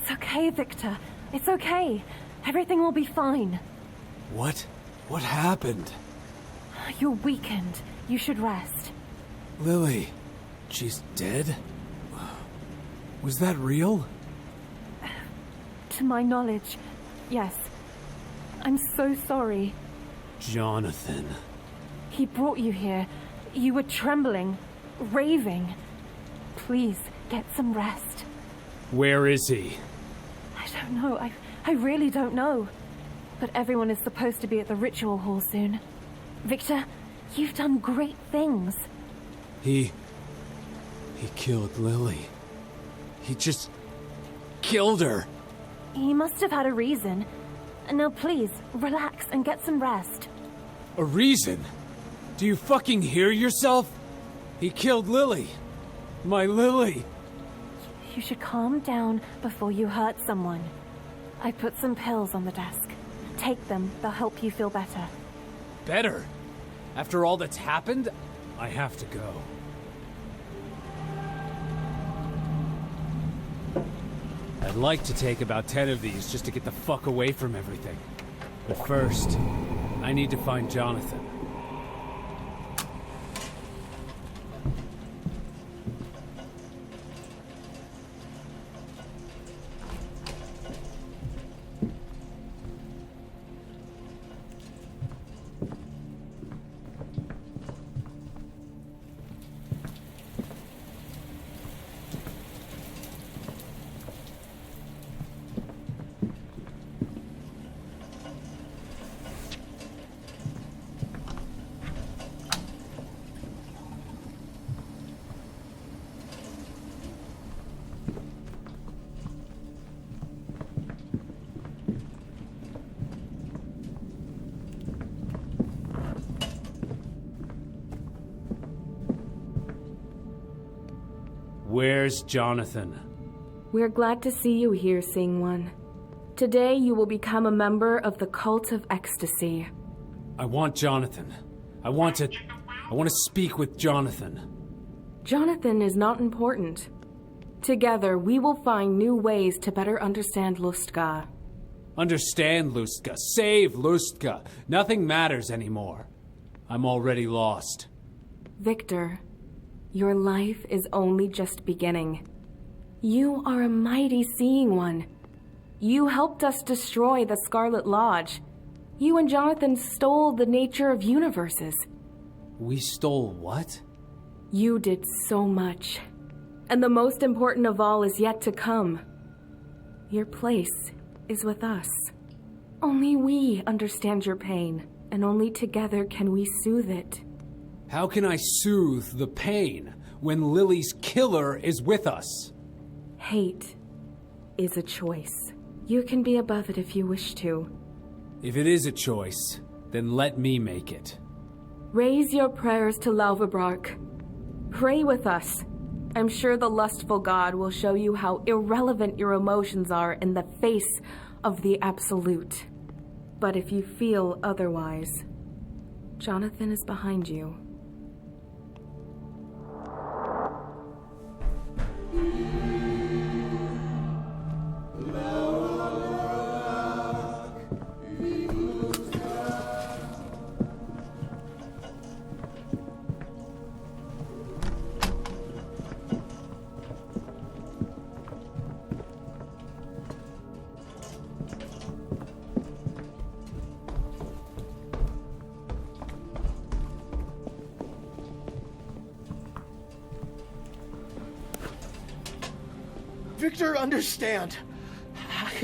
It's okay, Victor. It's okay. Everything will be fine. What? What happened? You're weakened. You should rest. Lily, she's dead? Was that real? To my knowledge, yes. I'm so sorry. Jonathan. He brought you here. You were trembling, raving. Please, get some rest. Where is he? I don't know. I really don't know. But everyone is supposed to be at the ritual hall soon. Victor, you've done great things. He killed Lily. He just killed her. He must have had a reason. Now please, relax and get some rest. A reason? Do you fucking hear yourself? He killed Lily. My Lily. You should calm down before you hurt someone. I put some pills on the desk. Take them, they'll help you feel better. Better? After all that's happened, I have to go. I'd like to take about 10 of these just to get the fuck away from everything. But first, I need to find Jonathan. Where's Jonathan? We're glad to see you here, Seeing One. Today you will become a member of the Cult of Ecstasy. I want Jonathan. I want to speak with Jonathan. Jonathan is not important. Together, we will find new ways to better understand Lusst'ghaa. Understand Lusst'ghaa. Save Lusst'ghaa. Nothing matters anymore. I'm already lost. Victor, your life is only just beginning. You are a mighty Seeing One. You helped us destroy the Scarlet Lodge. You and Jonathan stole the nature of universes. We stole what? You did so much. And the most important of all is yet to come. Your place is with us. Only we understand your pain, and only together can we soothe it. How can I soothe the pain when Lily's killer is with us? Hate is a choice. You can be above it if you wish to. If it is a choice, then let me make it. Raise your prayers to Lovecraft. Pray with us. I'm sure the lustful god will show you how irrelevant your emotions are in the face of the Absolute. But if you feel otherwise, Jonathan is behind you. Victor, understand.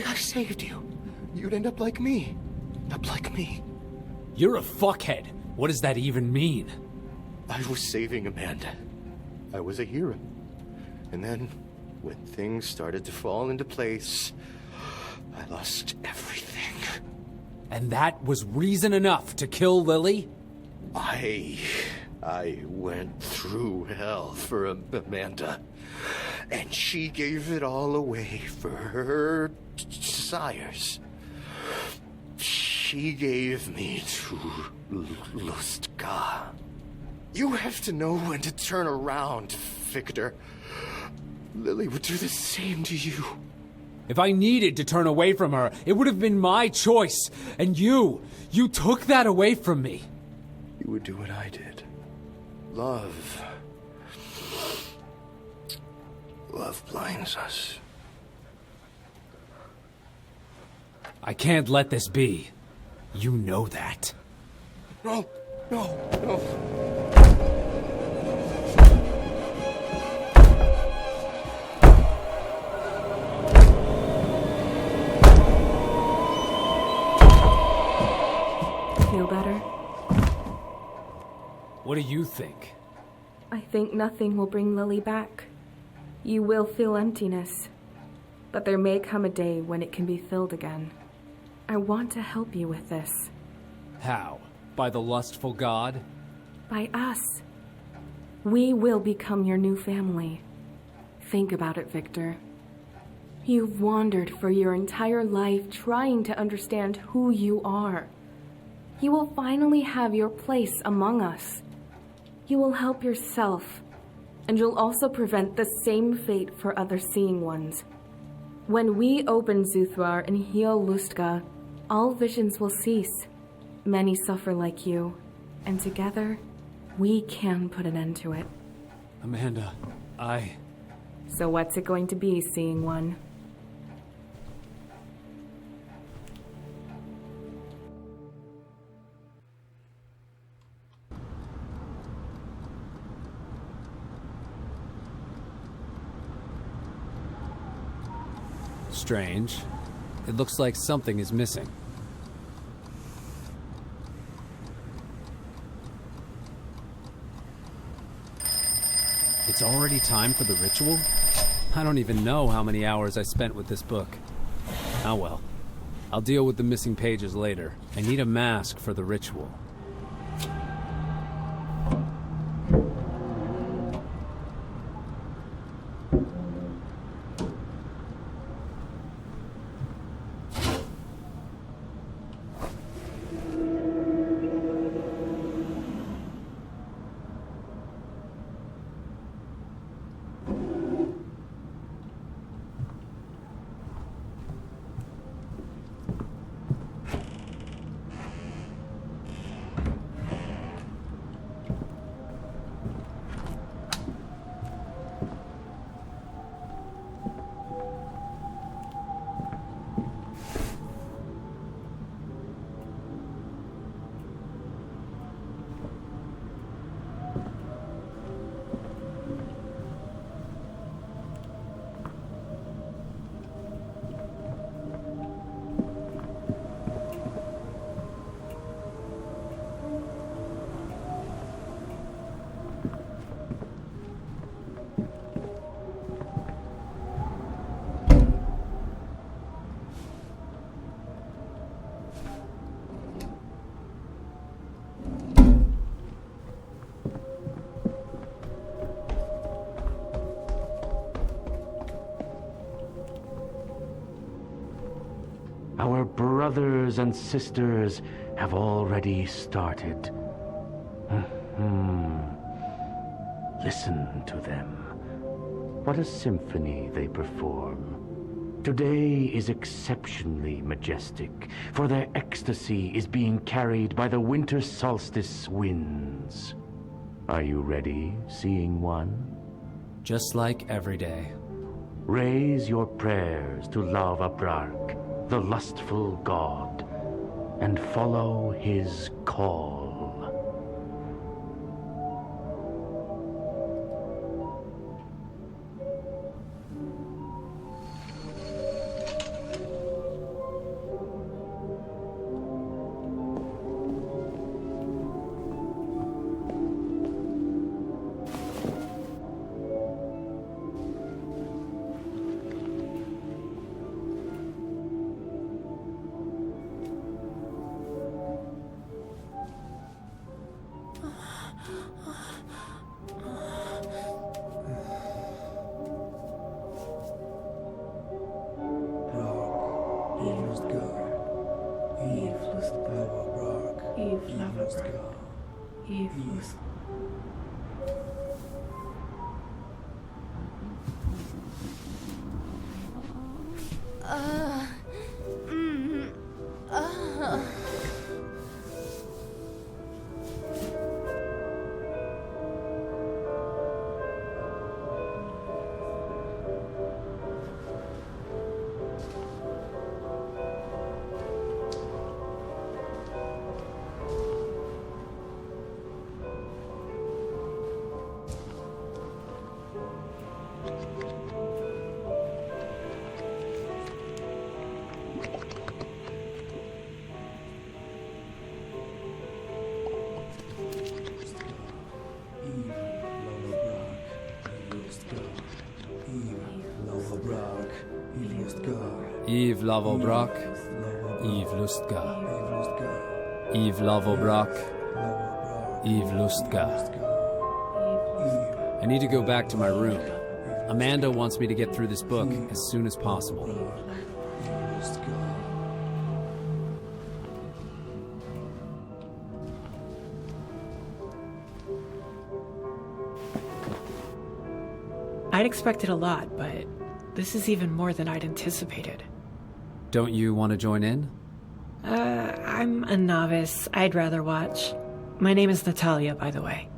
I saved you. You'd end up like me. Up like me. You're a fuckhead. What does that even mean? I was saving Amanda. I was a hero. And then, when things started to fall into place, I lost everything. And that was reason enough to kill Lily? I went through hell for Amanda. And she gave it all away for her desires. She gave me to Lusst'ghaa. You have to know when to turn around, Victor. Lily would do the same to you. If I needed to turn away from her, it would have been my choice. And you took that away from me. You would do what I did. Love. Love blinds us. I can't let this be. You know that. No, no, no. Feel better? What do you think? I think nothing will bring Lily back. You will feel emptiness, but there may come a day when it can be filled again. I want to help you with this. How? By the lustful god? By us. We will become your new family. Think about it, Victor. You've wandered for your entire life trying to understand who you are. You will finally have your place among us. You will help yourself, and you'll also prevent the same fate for other seeing ones. When we open Xu'thrar and heal Lusst'ghaa, all visions will cease. Many suffer like you, and together, we can put an end to it. Amanda, So what's it going to be, seeing one? Strange. It looks like something is missing. It's already time for the ritual? I don't even know how many hours I spent with this book. Oh well. I'll deal with the missing pages later. I need a mask for the ritual. Our brothers and sisters have already started. Listen to them. What a symphony they perform. Today is exceptionally majestic, for their ecstasy is being carried by the winter solstice winds. Are you ready, seeing one? Just like every day. Raise your prayers to Lovecraft, the lustful god, and follow his call. Eve Lavobrak, Eve Lusst'ghaa. Eve Lavobrak, Eve Lusst'ghaa. I need to go back to my room. Amanda wants me to get through this book as soon as possible. I'd expected a lot, but this is even more than I'd anticipated. Don't you want to join in? I'm a novice. I'd rather watch. My name is Natalia, by the way.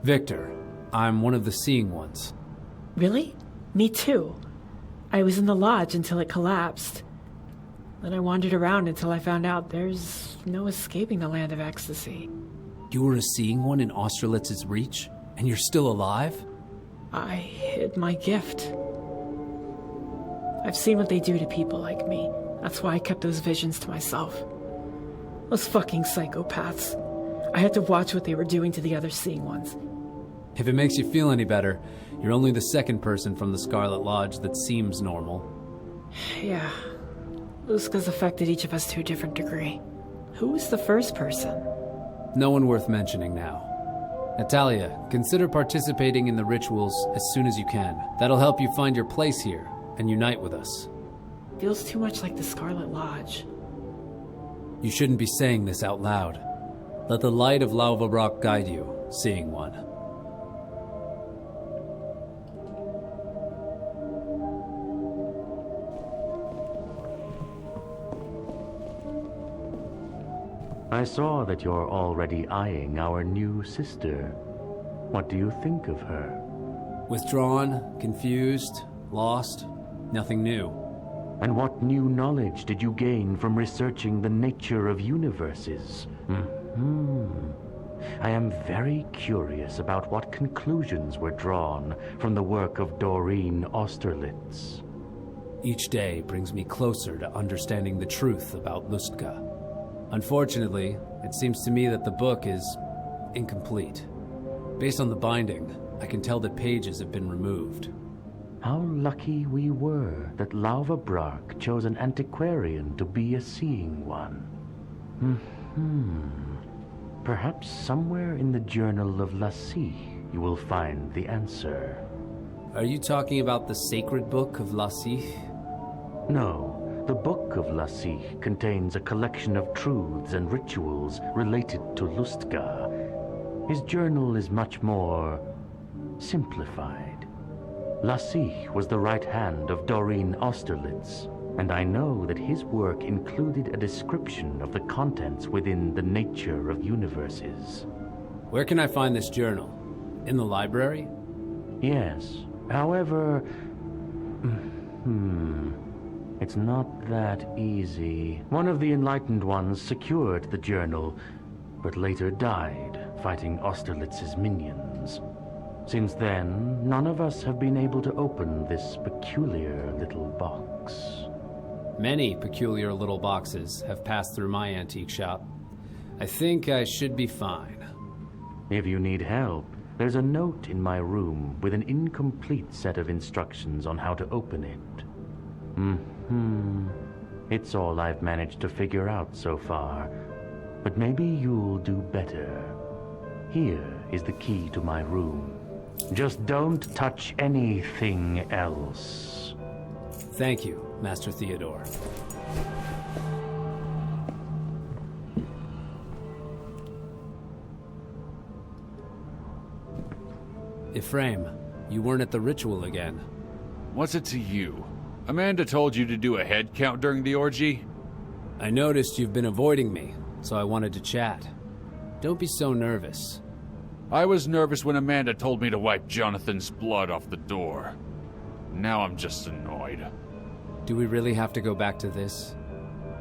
Victor. I'm one of the Seeing Ones. Really? Me too. I was in the lodge until it collapsed. Then I wandered around until I found out there's no escaping the land of ecstasy. You were a Seeing One in Austerlitz's reach? And you're still alive? I hid my gift. I've seen what they do to people like me. That's why I kept those visions to myself. Those fucking psychopaths. I had to watch what they were doing to the other Seeing Ones. If it makes you feel any better, you're only the second person from the Scarlet Lodge that seems normal. Yeah. Lusst'ghaa's affected each of us to a different degree. Who was the first person? No one worth mentioning now. Natalia, consider participating in the rituals as soon as you can. That'll help you find your place here and unite with us. Feels too much like the Scarlet Lodge. You shouldn't be saying this out loud. Let the light of Lavobrak guide you, Seeing One. I saw that you're already eyeing our new sister. What do you think of her? Withdrawn, confused, lost, nothing new. And what new knowledge did you gain from researching the nature of universes? I am very curious about what conclusions were drawn from the work of Doreen Austerlitz. Each day brings me closer to understanding the truth about Lusst'ghaa. Unfortunately, it seems to me that the book is incomplete. Based on the binding, I can tell that pages have been removed. How lucky we were that Lavobrak chose an antiquarian to be a Seeing One. Perhaps somewhere in the journal of Lasih you will find the answer. Are you talking about the sacred book of Lasih? No. The Book of Lasih contains a collection of truths and rituals related to Lusst'ghaa. His journal is much more simplified. Lasih was the right hand of Doreen Austerlitz, and I know that his work included a description of the contents within the nature of universes. Where can I find this journal? In the library? Yes. However, it's not that easy. One of the Enlightened Ones secured the journal, but later died fighting Austerlitz's minions. Since then, none of us have been able to open this peculiar little box. Many peculiar little boxes have passed through my antique shop. I think I should be fine. If you need help, there's a note in my room with an incomplete set of instructions on how to open it. It's all I've managed to figure out so far, but maybe you'll do better. Here is the key to my room. Just don't touch anything else. Thank you, Master Theodore. Ephraim, you weren't at the ritual again. What's it to you? Amanda told you to do a head count during the orgy? I noticed you've been avoiding me, so I wanted to chat. Don't be so nervous. I was nervous when Amanda told me to wipe Jonathan's blood off the door. Now I'm just annoyed. Do we really have to go back to this?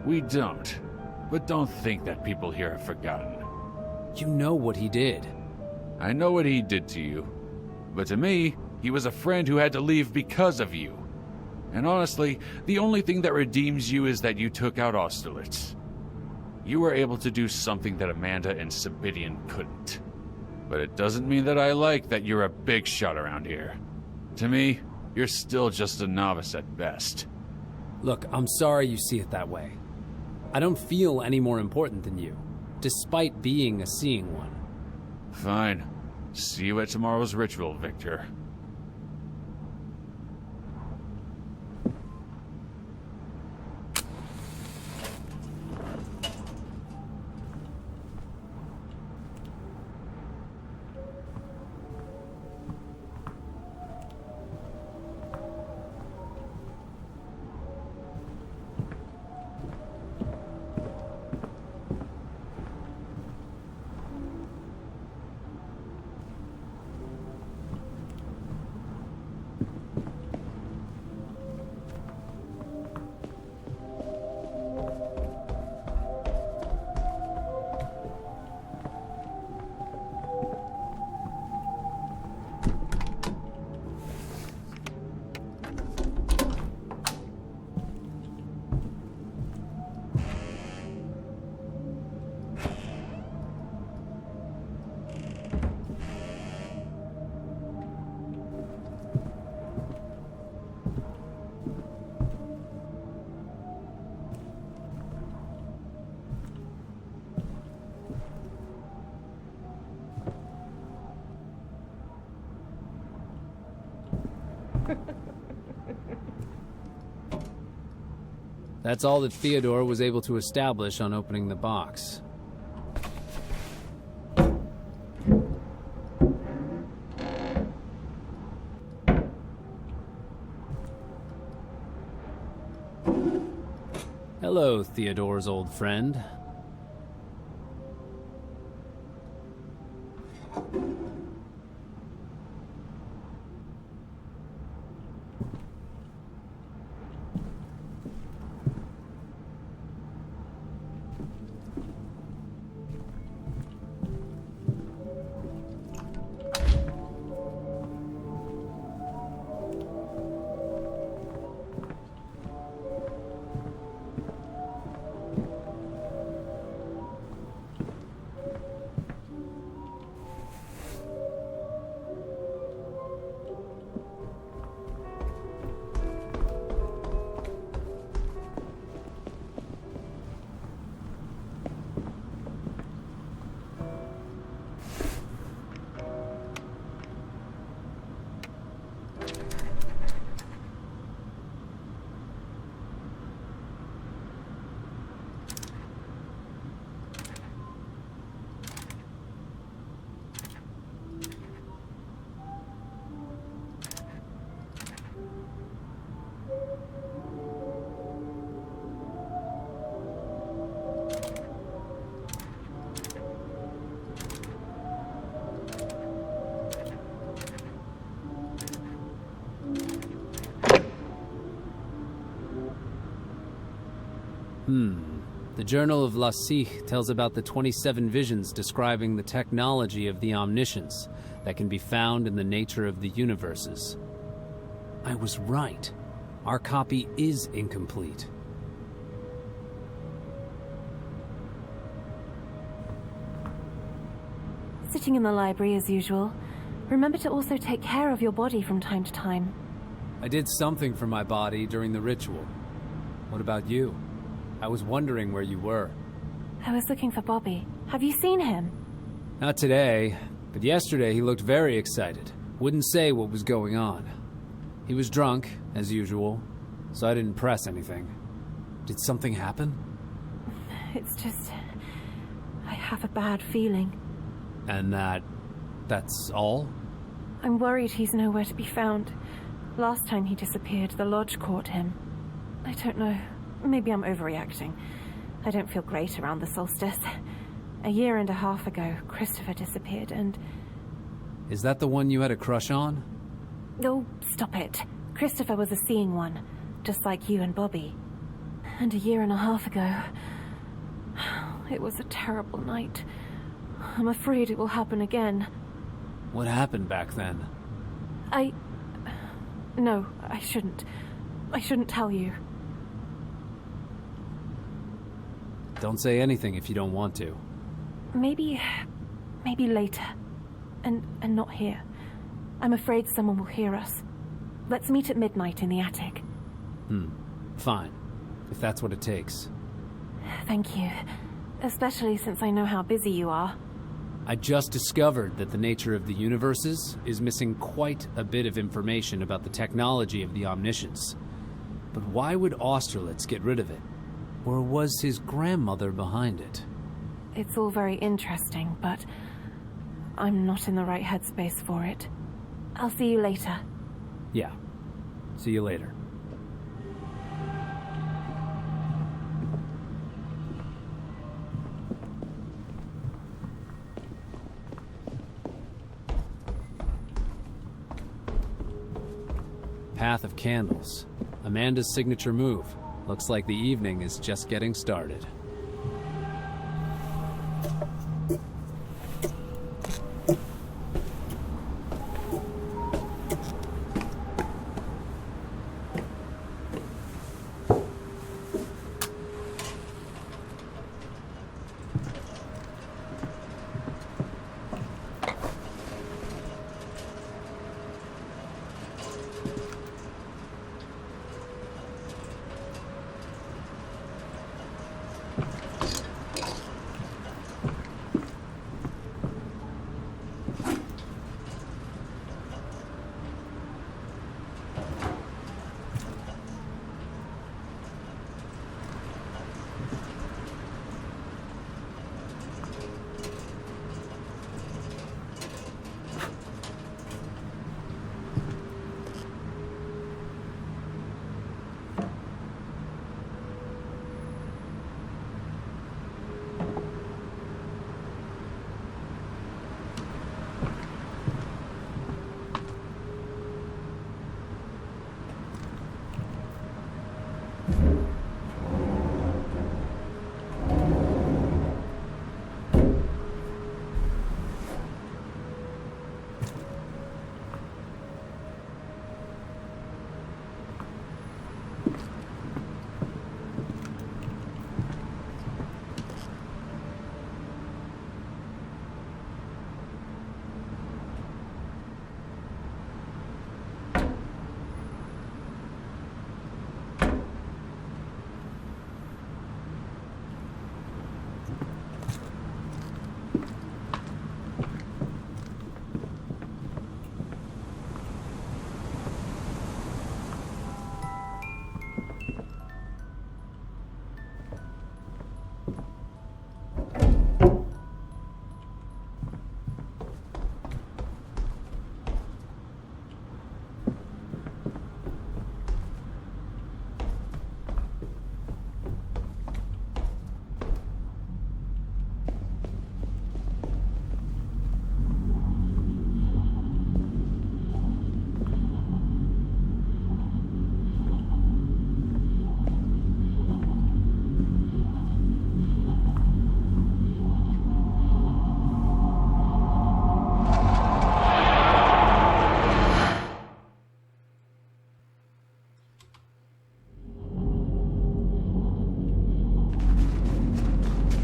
We don't. But don't think that people here have forgotten. You know what he did. I know what he did to you. But to me, he was a friend who had to leave because of you. And honestly, the only thing that redeems you is that you took out Austerlitz. You were able to do something that Amanda and Sabidian couldn't. But it doesn't mean that I like that you're a big shot around here. To me, you're still just a novice at best. Look, I'm sorry you see it that way. I don't feel any more important than you, despite being a seeing one. Fine. See you at tomorrow's ritual, Victor. That's all that Theodore was able to establish on opening the box. Hello, Theodore's old friend. The Journal of Lasih tells about the 27 visions describing the technology of the omniscience that can be found in the nature of the universes. I was right. Our copy is incomplete. Sitting in the library as usual. Remember to also take care of your body from time to time. I did something for my body during the ritual. What about you? I was wondering where you were. I was looking for Bobby. Have you seen him? Not today, but yesterday he looked very excited. Wouldn't say what was going on. He was drunk, as usual, so I didn't press anything. Did something happen? It's just... I have a bad feeling. And that's all? I'm worried he's nowhere to be found. Last time he disappeared, the lodge caught him. I don't know. Maybe I'm overreacting. I don't feel great around the solstice. A year and a half ago, Christopher disappeared and... Is that the one you had a crush on? Oh, stop it. Christopher was a seeing one, just like you and Bobby. And a year and a half ago... It was a terrible night. I'm afraid it will happen again. What happened back then? No, I shouldn't. I shouldn't tell you. Don't say anything if you don't want to. Maybe later. And not here. I'm afraid someone will hear us. Let's meet at midnight in the attic. Fine, if that's what it takes. Thank you. Especially since I know how busy you are. I just discovered that the nature of the universes is missing quite a bit of information about the technology of the Omniscience. But why would Austerlitz get rid of it? Or was his grandmother behind it? It's all very interesting, but I'm not in the right headspace for it. I'll see you later. Yeah. See you later. Path of Candles. Amanda's signature move. Looks like the evening is just getting started.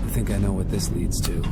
I think I know what this leads to.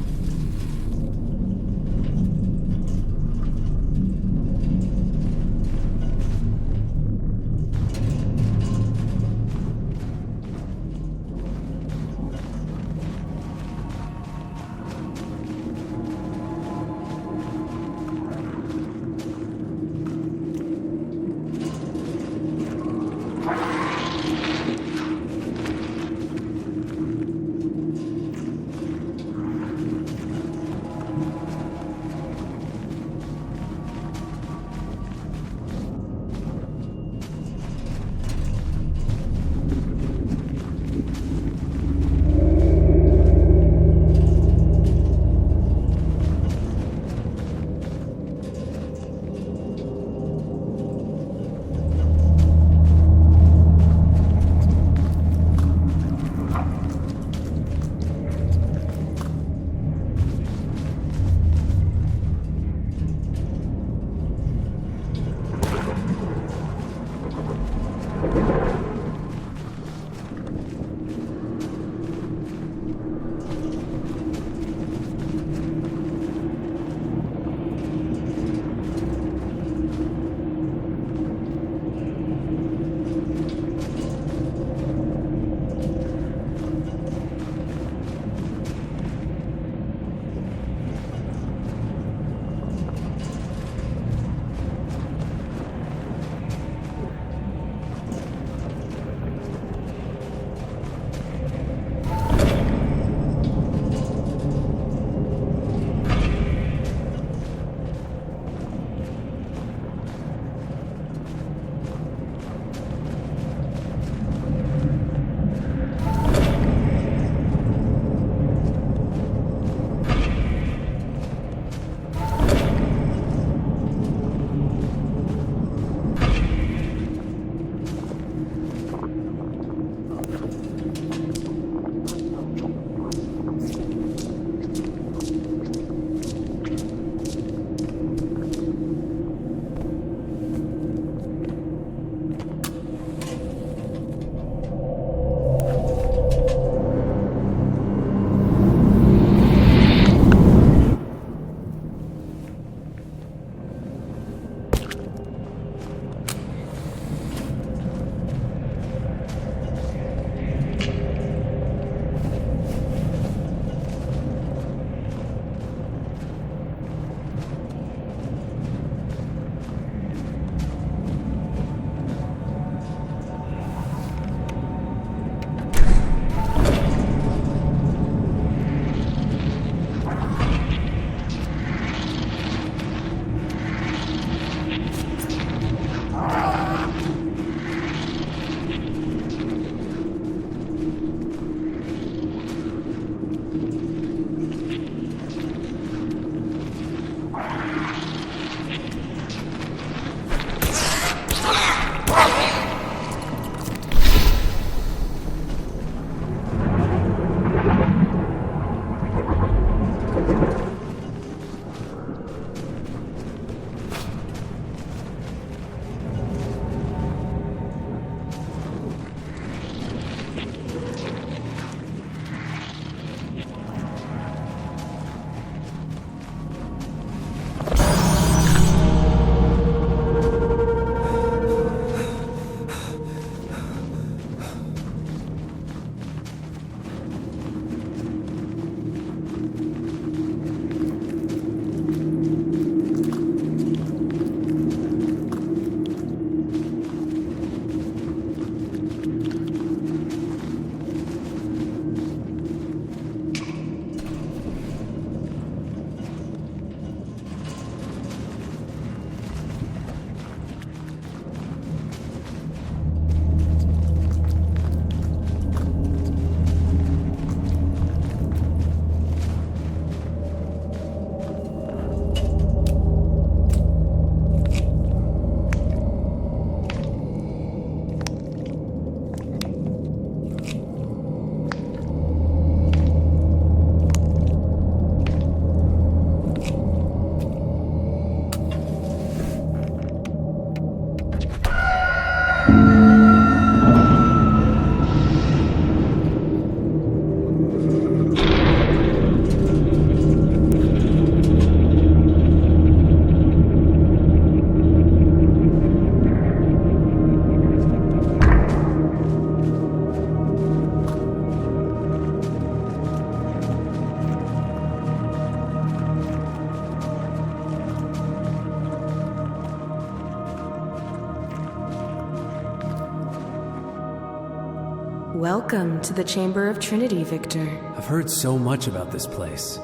Welcome to the Chamber of Trinity, Victor. I've heard so much about this place.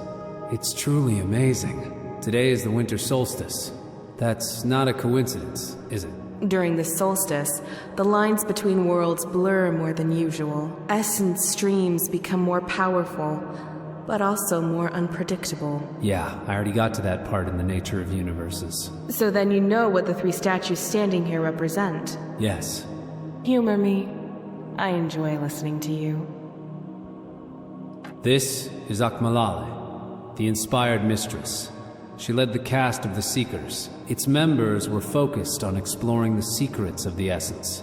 It's truly amazing. Today is the winter solstice. That's not a coincidence, is it? During the solstice, the lines between worlds blur more than usual. Essence streams become more powerful, but also more unpredictable. Yeah, I already got to that part in the nature of universes. So then you know what the three statues standing here represent. Yes. Humor me. I enjoy listening to you. This is Akmalale, the inspired mistress. She led the caste of the Seekers. Its members were focused on exploring the secrets of the essence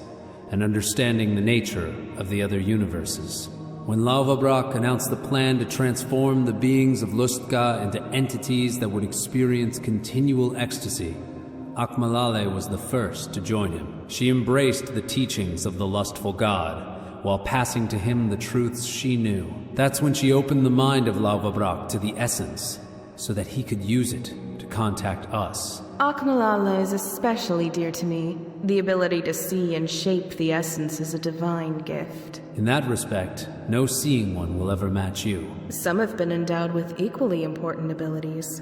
and understanding the nature of the other universes. When Lovecraft announced the plan to transform the beings of Lusst'ghaa into entities that would experience continual ecstasy, Akmalale was the first to join him. She embraced the teachings of the lustful god, while passing to him the truths she knew. That's when she opened the mind of Lovecraft to the essence, so that he could use it to contact us. Akmalala is especially dear to me. The ability to see and shape the essence is a divine gift. In that respect, no seeing one will ever match you. Some have been endowed with equally important abilities.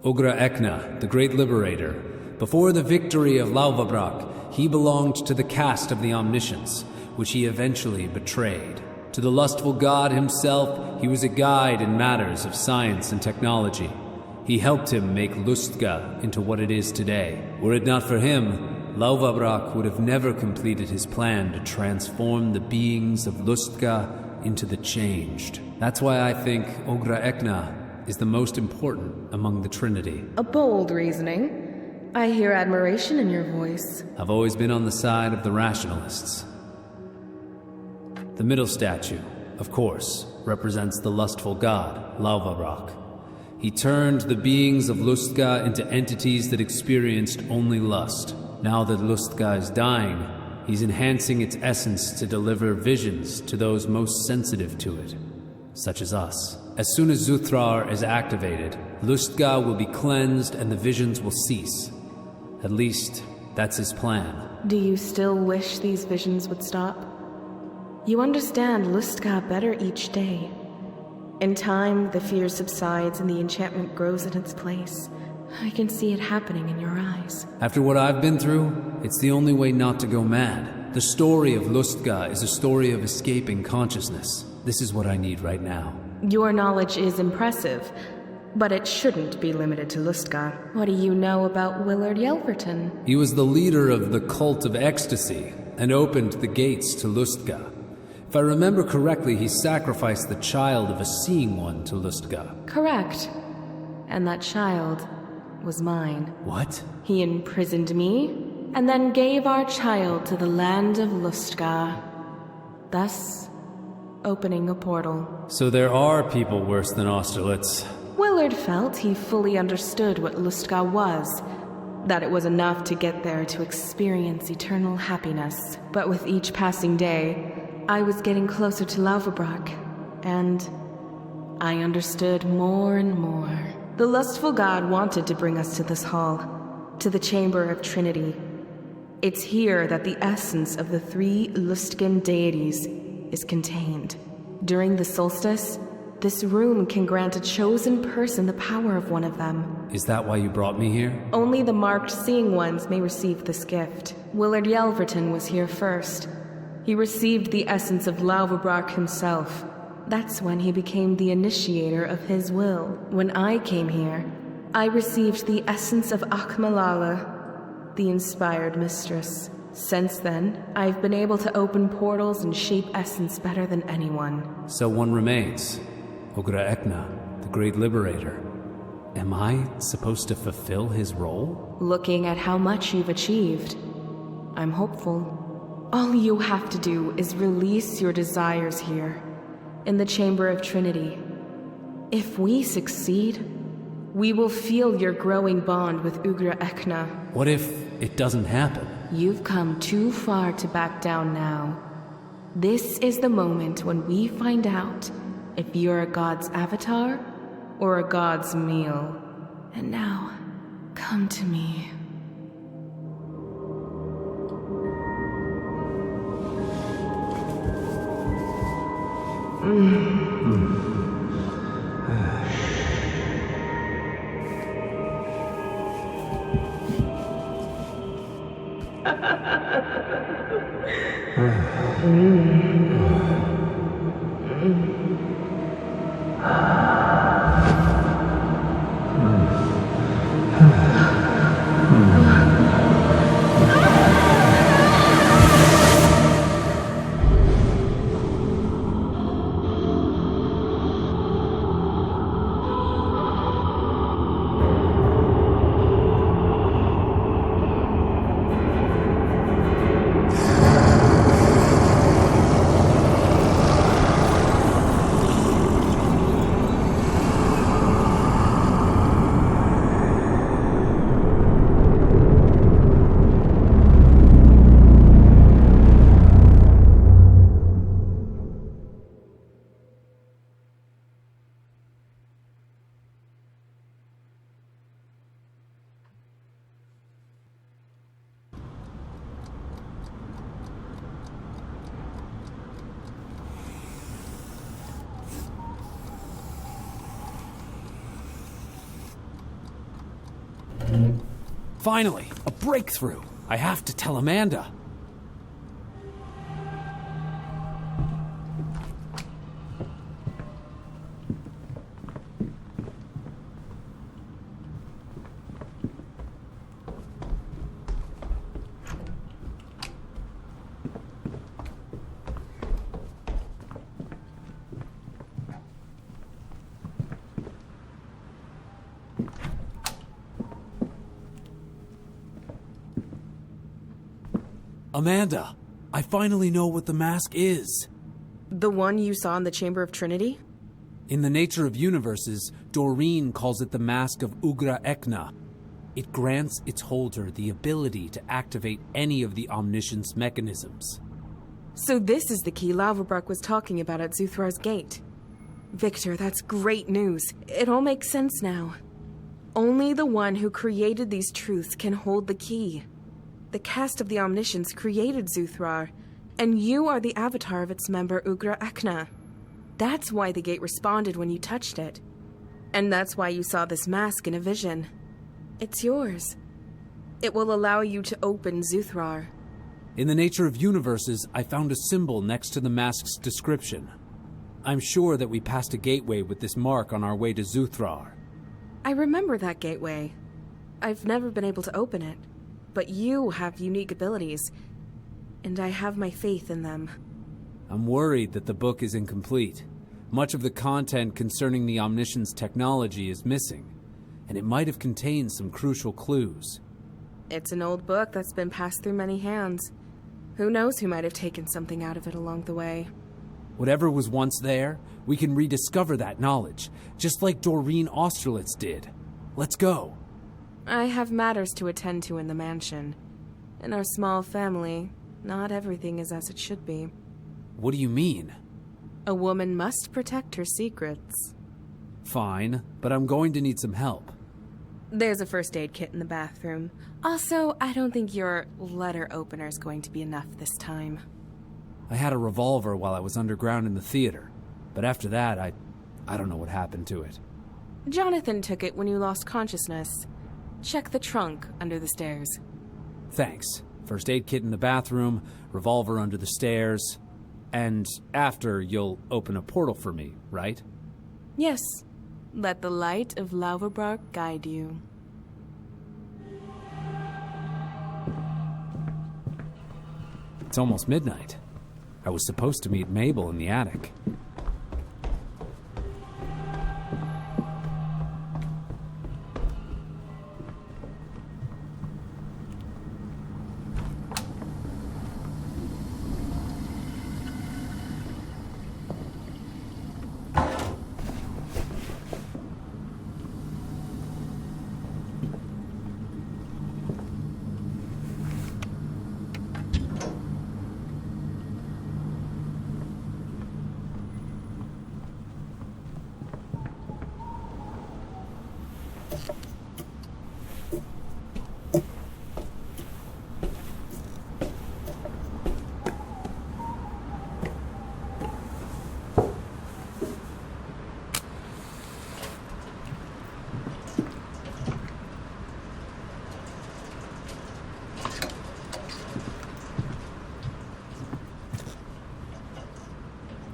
Ughro'ecna, the great liberator. Before the victory of Lovecraft, he belonged to the caste of the Omniscience, which he eventually betrayed. To the lustful god himself, he was a guide in matters of science and technology. He helped him make Lusst'ghaa into what it is today. Were it not for him, Lovecraft would have never completed his plan to transform the beings of Lusst'ghaa into the Changed. That's why I think Ughro'ecna is the most important among the Trinity. A bold reasoning. I hear admiration in your voice. I've always been on the side of the rationalists. The middle statue, of course, represents the lustful god, Lovecraft. He turned the beings of Lusst'ghaa into entities that experienced only lust. Now that Lusst'ghaa is dying, he's enhancing its essence to deliver visions to those most sensitive to it, such as us. As soon as Xu'thrar is activated, Lusst'ghaa will be cleansed and the visions will cease. At least, that's his plan. Do you still wish these visions would stop? You understand Lusst'ghaa better each day. In time, the fear subsides and the enchantment grows in its place. I can see it happening in your eyes. After what I've been through, it's the only way not to go mad. The story of Lusst'ghaa is a story of escaping consciousness. This is what I need right now. Your knowledge is impressive, but it shouldn't be limited to Lusst'ghaa. What do you know about Willard Yelverton? He was the leader of the cult of ecstasy and opened the gates to Lusst'ghaa. If I remember correctly, he sacrificed the child of a seeing one to Lusst'ghaa. Correct. And that child was mine. What? He imprisoned me, and then gave our child to the land of Lusst'ghaa, thus opening a portal. So there are people worse than Austerlitz. Willard felt he fully understood what Lusst'ghaa was, that it was enough to get there to experience eternal happiness. But with each passing day, I was getting closer to Lovecraft, and I understood more and more. The lustful god wanted to bring us to this hall, to the Chamber of Trinity. It's here that the essence of the three Lusst'ghaan deities is contained. During the solstice, this room can grant a chosen person the power of one of them. Is that why you brought me here? Only the marked seeing ones may receive this gift. Willard Yelverton was here first. He received the essence of Lovecraft himself. That's when he became the initiator of his will. When I came here, I received the essence of Akmalala, the inspired mistress. Since then, I've been able to open portals and shape essence better than anyone. So one remains. Ughro'ecna, the great liberator. Am I supposed to fulfill his role? Looking at how much you've achieved, I'm hopeful. All you have to do is release your desires here, in the Chamber of Trinity. If we succeed, we will feel your growing bond with Ughro'ecna. What if it doesn't happen? You've come too far to back down now. This is the moment when we find out if you're a god's avatar or a god's meal. And now, come to me. Finally, a breakthrough. I have to tell Amanda. Amanda, I finally know what the mask is. The one you saw in the Chamber of Trinity? In the Nature of Universes, Doreen calls it the Mask of Ughro'ecna. It grants its holder the ability to activate any of the omniscience mechanisms. So this is the key Lavabrak was talking about at Xu'thrar's gate. Victor, that's great news. It all makes sense now. Only the one who created these truths can hold the key. The cast of the Omniscience created Xu'thrar, and you are the avatar of its member Ughro'ecna. That's why the gate responded when you touched it. And that's why you saw this mask in a vision. It's yours. It will allow you to open Xu'thrar. In the Nature of Universes, I found a symbol next to the mask's description. I'm sure that we passed a gateway with this mark on our way to Xu'thrar. I remember that gateway. I've never been able to open it. But you have unique abilities, and I have my faith in them. I'm worried that the book is incomplete. Much of the content concerning the Omniscience technology is missing, and it might have contained some crucial clues. It's an old book that's been passed through many hands. Who knows who might have taken something out of it along the way. Whatever was once there, we can rediscover that knowledge, just like Doreen Austerlitz did. Let's go. I have matters to attend to in the mansion. In our small family, not everything is as it should be. What do you mean? A woman must protect her secrets. Fine, but I'm going to need some help. There's a first aid kit in the bathroom. Also, I don't think your letter opener is going to be enough this time. I had a revolver while I was underground in the theater, but after that, I don't know what happened to it. Jonathan took it when you lost consciousness. Check the trunk under the stairs. Thanks. First aid kit in the bathroom, revolver under the stairs, and after you'll open a portal for me, right? Yes. Let the light of Lavabrak guide you. It's almost midnight. I was supposed to meet Mabel in the attic.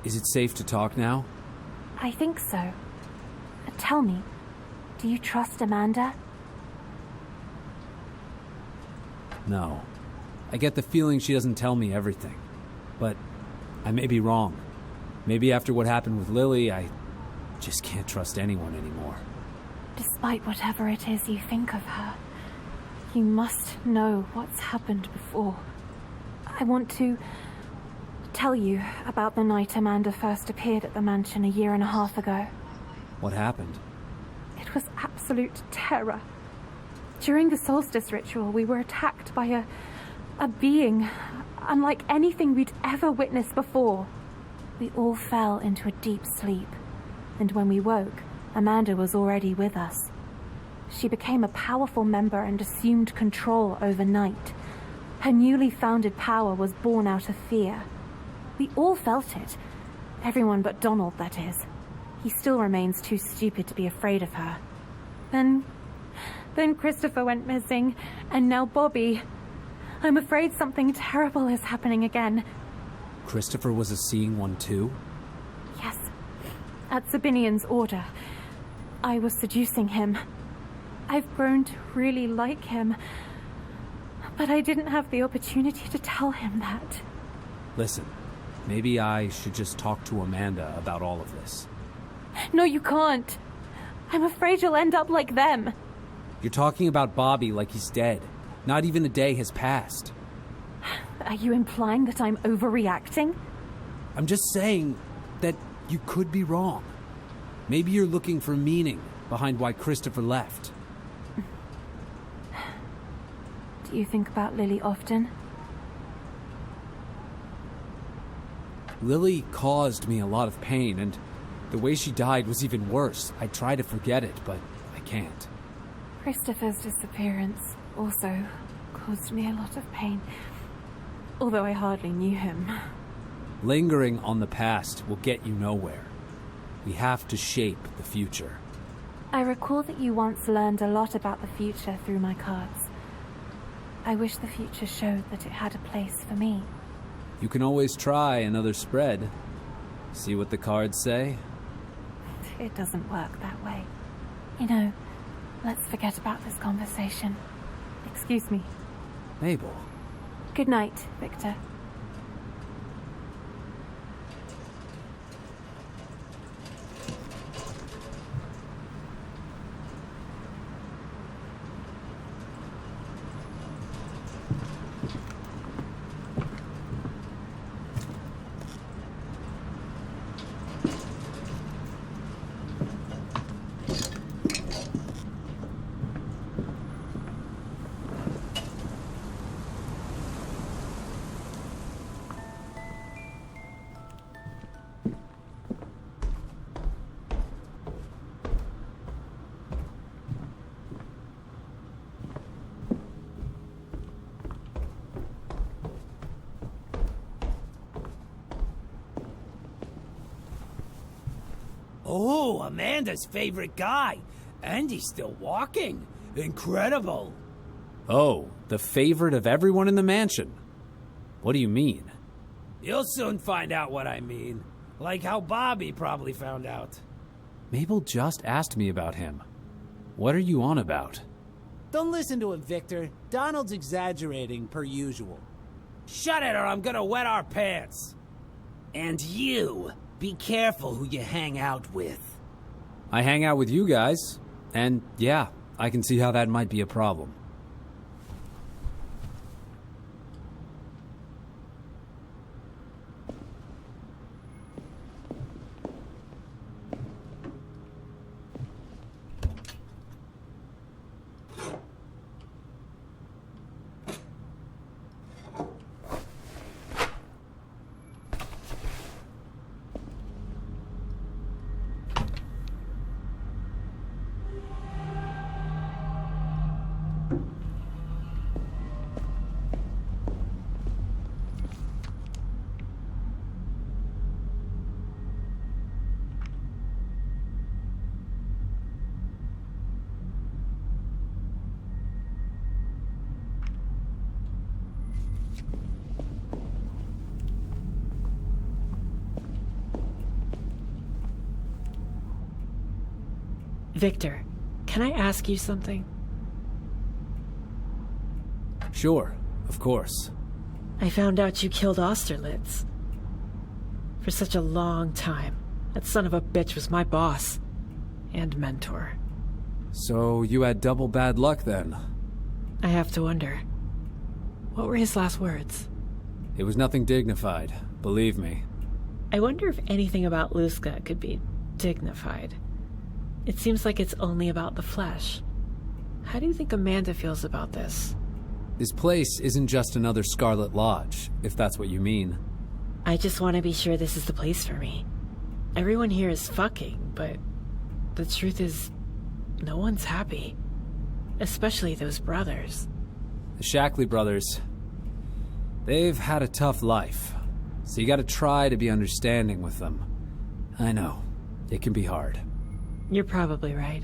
Is it safe to talk now? I think so. Tell me, do you trust Amanda? No. I get the feeling she doesn't tell me everything. But I may be wrong. Maybe after what happened with Lily, I just can't trust anyone anymore. Despite whatever it is you think of her, you must know what's happened before. I want to tell you about the night Amanda first appeared at the mansion 1.5 years ago. What happened? It was absolute terror. During the solstice ritual, we were attacked by a being unlike anything we'd ever witnessed before. We all fell into a deep sleep, and when we woke, Amanda was already with us. She became a powerful member and assumed control overnight. Her newly founded power was born out of fear. We all felt it. Everyone but Donald, that is. He still remains too stupid to be afraid of her. Then Christopher went missing, and now Bobby. I'm afraid something terrible is happening again. Christopher was a seeing one too? Yes. At Sabinian's order. I was seducing him. I've grown to really like him, but I didn't have the opportunity to tell him that. Listen, maybe I should just talk to Amanda about all of this. No, you can't. I'm afraid you'll end up like them. You're talking about Bobby like he's dead. Not even a day has passed. Are you implying that I'm overreacting? I'm just saying that you could be wrong. Maybe you're looking for meaning behind why Christopher left. Do you think about Lily often? Lily caused me a lot of pain, and the way she died was even worse. I try to forget it, but I can't. Christopher's disappearance also caused me a lot of pain, although I hardly knew him. Lingering on the past will get you nowhere. We have to shape the future. I recall that you once learned a lot about the future through my cards. I wish the future showed that it had a place for me. You can always try another spread. See what the cards say? It doesn't work that way. You know, let's forget about this conversation. Excuse me. Mabel. Good night, Victor. Oh, Amanda's favorite guy. And he's still walking. Incredible. Oh, the favorite of everyone in the mansion. What do you mean? You'll soon find out what I mean. Like how Bobby probably found out. Mabel just asked me about him. What are you on about? Don't listen to him, Victor. Donald's exaggerating, per usual. Shut it or I'm gonna wet our pants. And you, be careful who you hang out with. I hang out with you guys, and yeah, I can see how that might be a problem. Victor, can I ask you something? Sure, of course. I found out you killed Austerlitz. For such a long time, that son of a bitch was my boss. And mentor. So you had double bad luck then? I have to wonder. What were his last words? It was nothing dignified, believe me. I wonder if anything about Lusst'ghaa could be dignified. It seems like it's only about the flesh. How do you think Amanda feels about this? This place isn't just another Scarlet Lodge, if that's what you mean. I just want to be sure this is the place for me. Everyone here is fucking, but the truth is, no one's happy. Especially those brothers. The Shackley brothers, they've had a tough life, so you gotta try to be understanding with them. I know, it can be hard. You're probably right.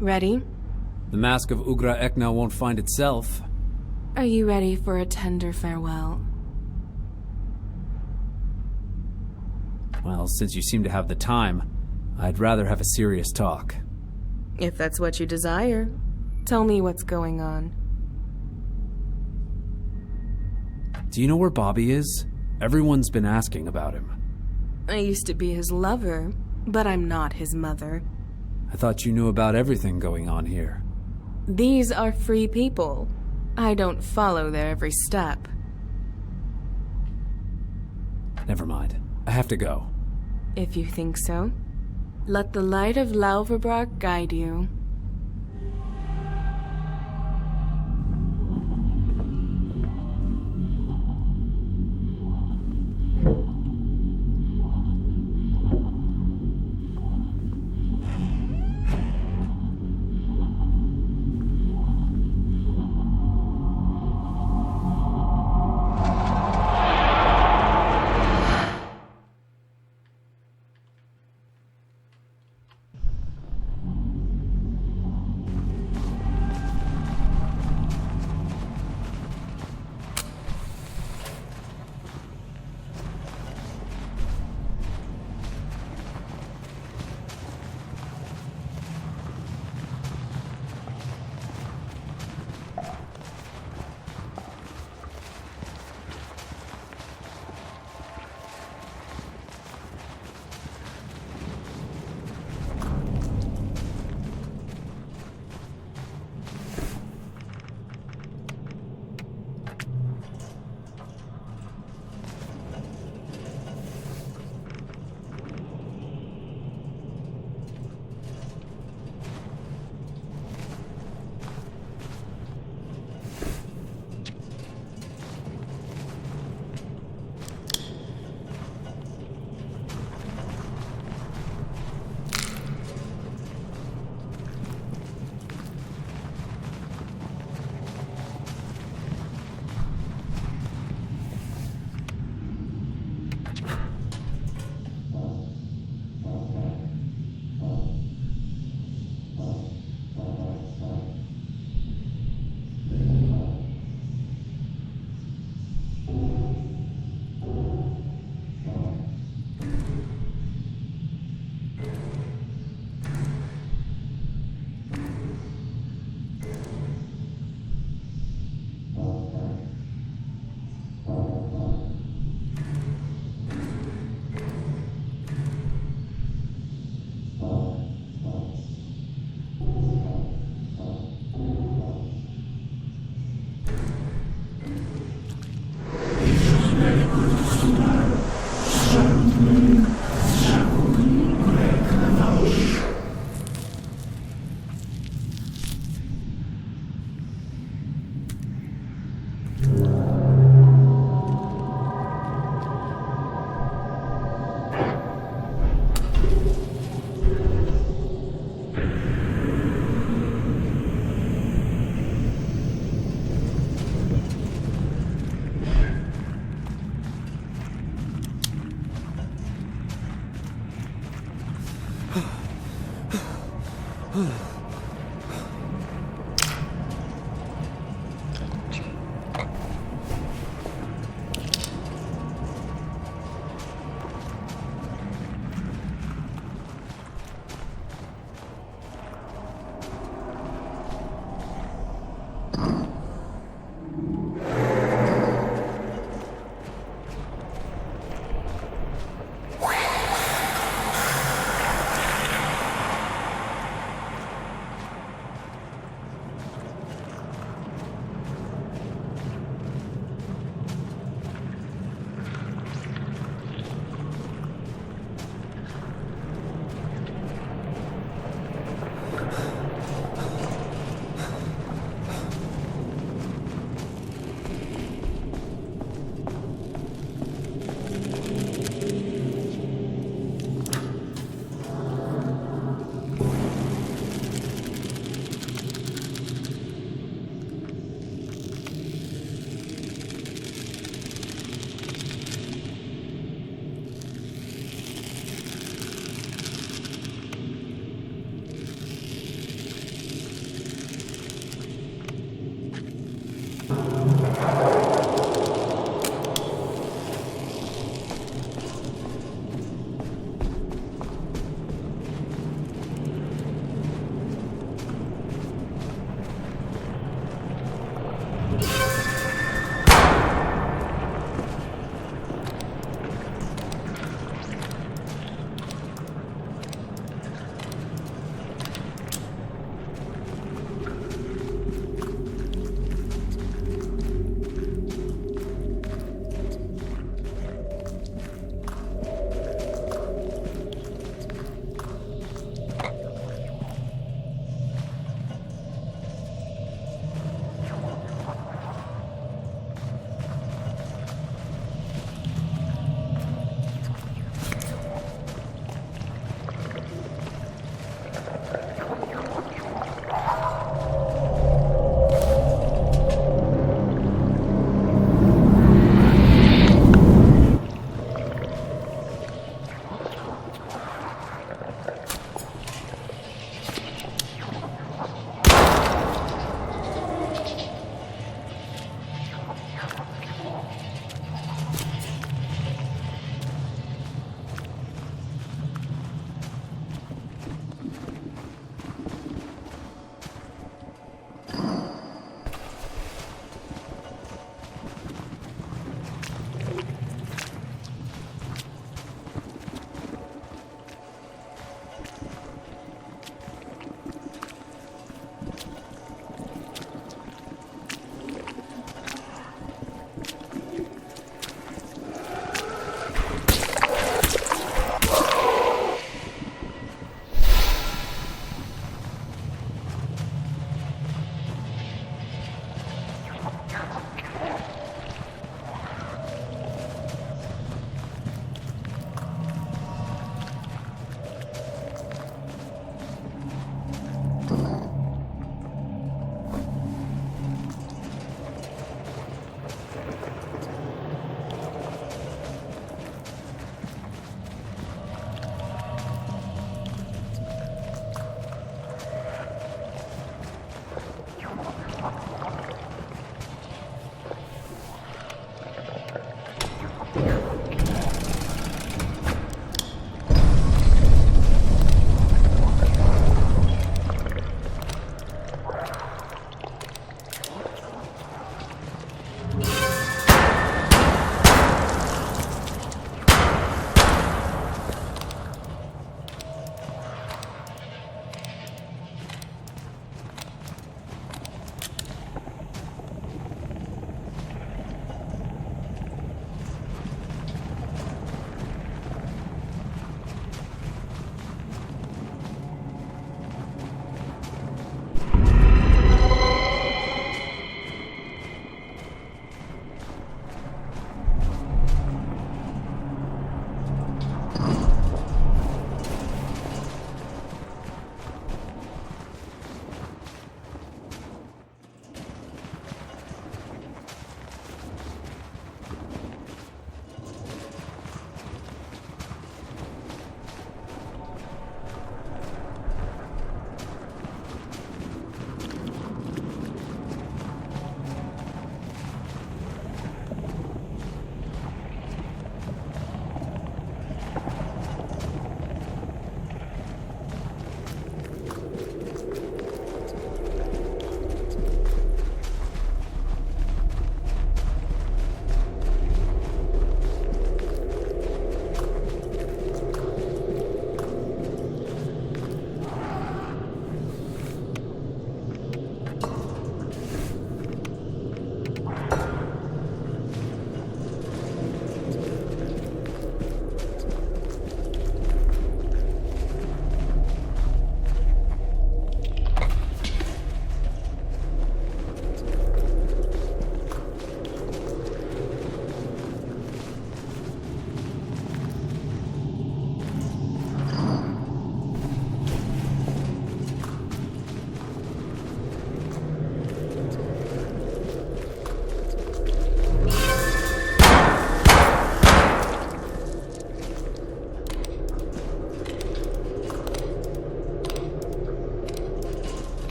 Ready? The mask of Ughro'ecna won't find itself. Are you ready for a tender farewell? Well, since you seem to have the time, I'd rather have a serious talk. If that's what you desire, tell me what's going on. Do you know where Bobby is? Everyone's been asking about him. I used to be his lover, but I'm not his mother. I thought you knew about everything going on here. These are free people. I don't follow their every step. Never mind. I have to go. If you think so. Let the light of Lovecraft guide you.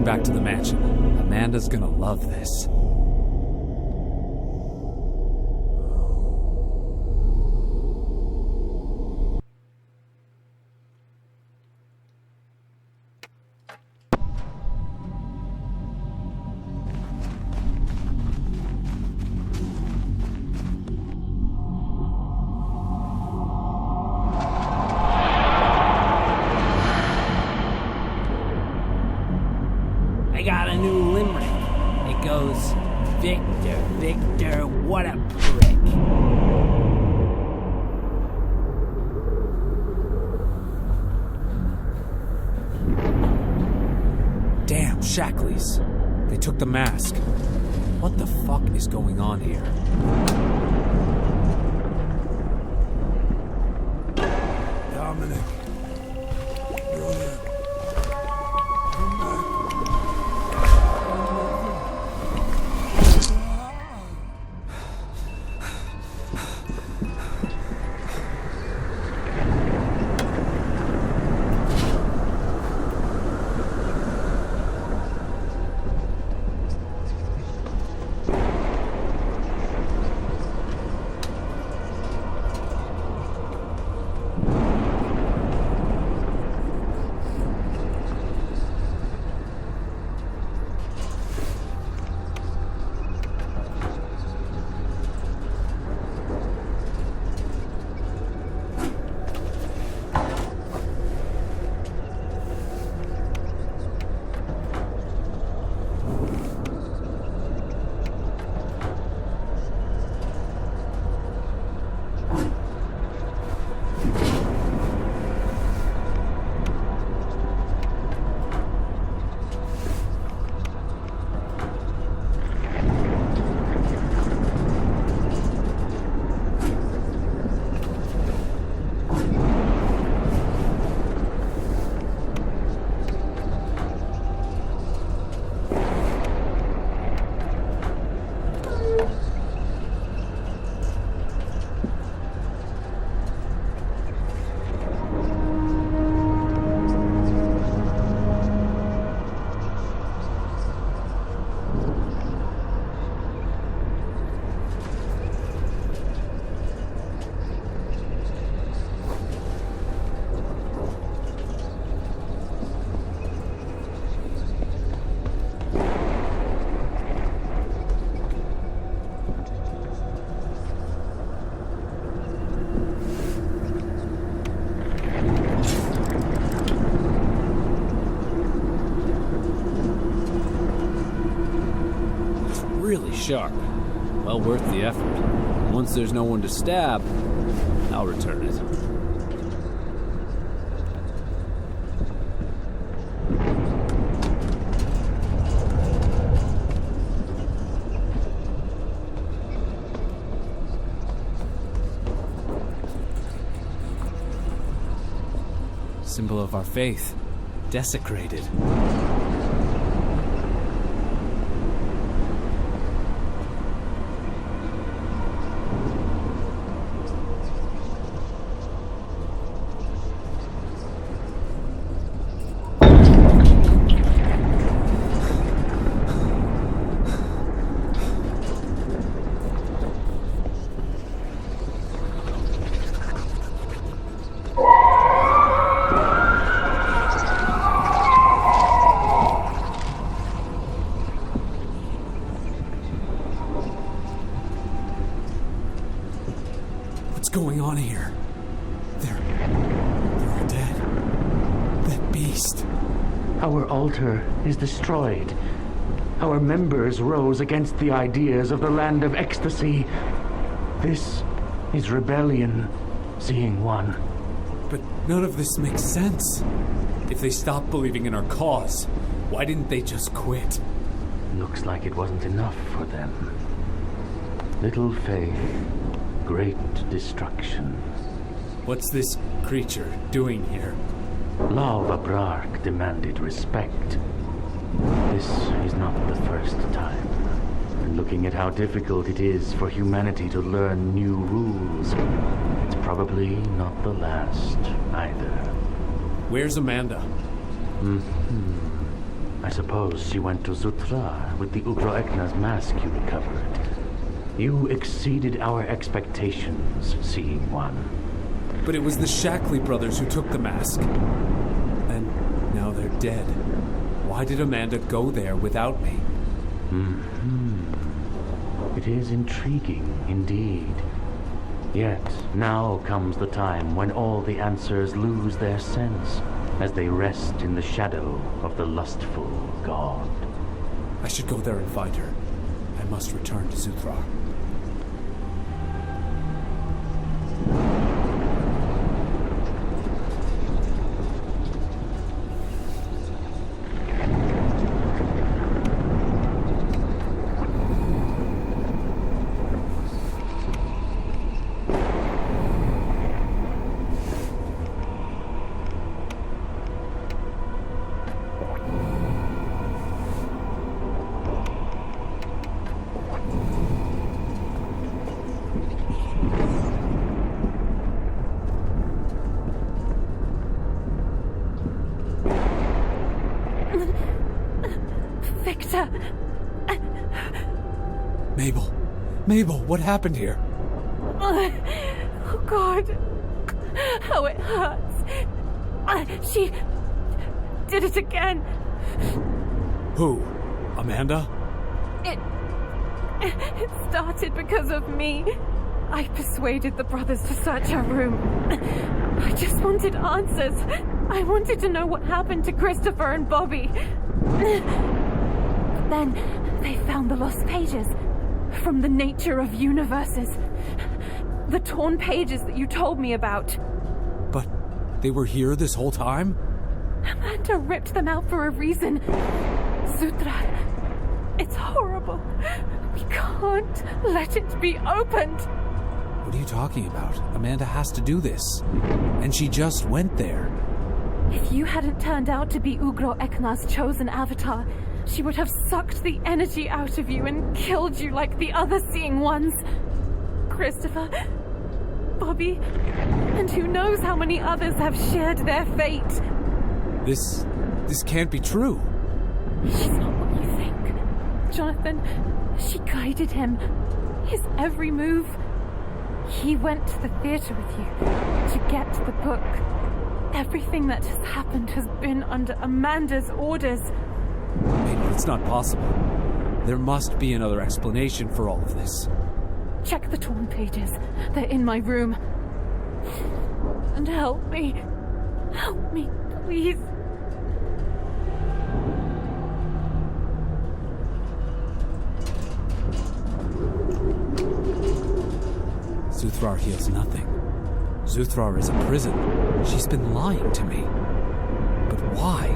back to the mansion. Amanda's gonna love this. I got a new limerick. It goes, Victor, Victor, what a prick. Damn, Shackley's. They took the mask. What the fuck is going on here? Dominic. Brilliant. Come back. Really sharp. Well worth the effort. Once there's no one to stab, I'll return it. Symbol of our faith. Desecrated. What's going on here? They're all dead. That beast. Our altar is destroyed. Our members rose against the ideas of the land of ecstasy. This is rebellion, seeing one. But none of this makes sense. If they stopped believing in our cause, why didn't they just quit? Looks like it wasn't enough for them. Little faith, great destruction. What's this creature doing here? Lovecraft demanded respect. This is not the first time. And looking at how difficult it is for humanity to learn new rules, it's probably not the last either. Where's Amanda? I I suppose she went to Xu'thrar with the Ughro'ecna's mask you recovered. You exceeded our expectations, Seeing One. But it was the Shackley brothers who took the mask. And now they're dead. Why did Amanda go there without me? It is intriguing indeed. Yet now comes the time when all the answers lose their sense as they rest in the shadow of the lustful god. I should go there and find her. I must return to Xu'thrar. Victor! Mabel, what happened here? Oh, God. How it hurts. She did it again. Who? Amanda? It started because of me. I persuaded the brothers to search her room. I just wanted answers. I wanted to know what happened to Christopher and Bobby. But then they found the lost pages from the nature of universes. The torn pages that you told me about. But they were here this whole time? Amanda ripped them out for a reason. Xu'thrar. It's horrible. We can't let it be opened. What are you talking about? Amanda has to do this. And she just went there. If you hadn't turned out to be Ughro'ecna's chosen avatar, she would have sucked the energy out of you and killed you like the other Seeing Ones. Christopher, Bobby, and who knows how many others have shared their fate. This can't be true. She's not what you think. Jonathan, she guided him. His every move. He went to the theater with you to get the book. Everything that has happened has been under Amanda's orders. Maybe it's not possible. There must be another explanation for all of this. Check the torn pages. They're in my room. And help me. Help me, please. Xu'thrar heals nothing. Xu'thrar is a prison. She's been lying to me. But why?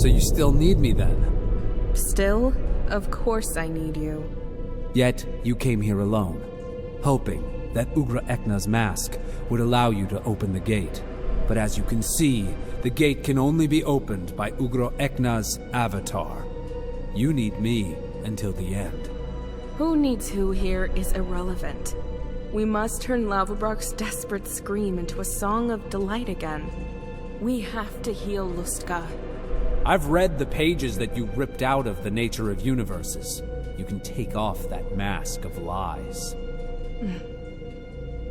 So you still need me then? Still, of course I need you. Yet, you came here alone, hoping that Ughro'ecna's mask would allow you to open the gate. But as you can see, the gate can only be opened by Ughro'ecna's avatar. You need me until the end. Who needs who here is irrelevant. We must turn Lavabrak's desperate scream into a song of delight again. We have to heal Lusst'ghaa. I've read the pages that you ripped out of The Nature of Universes. You can take off that mask of lies.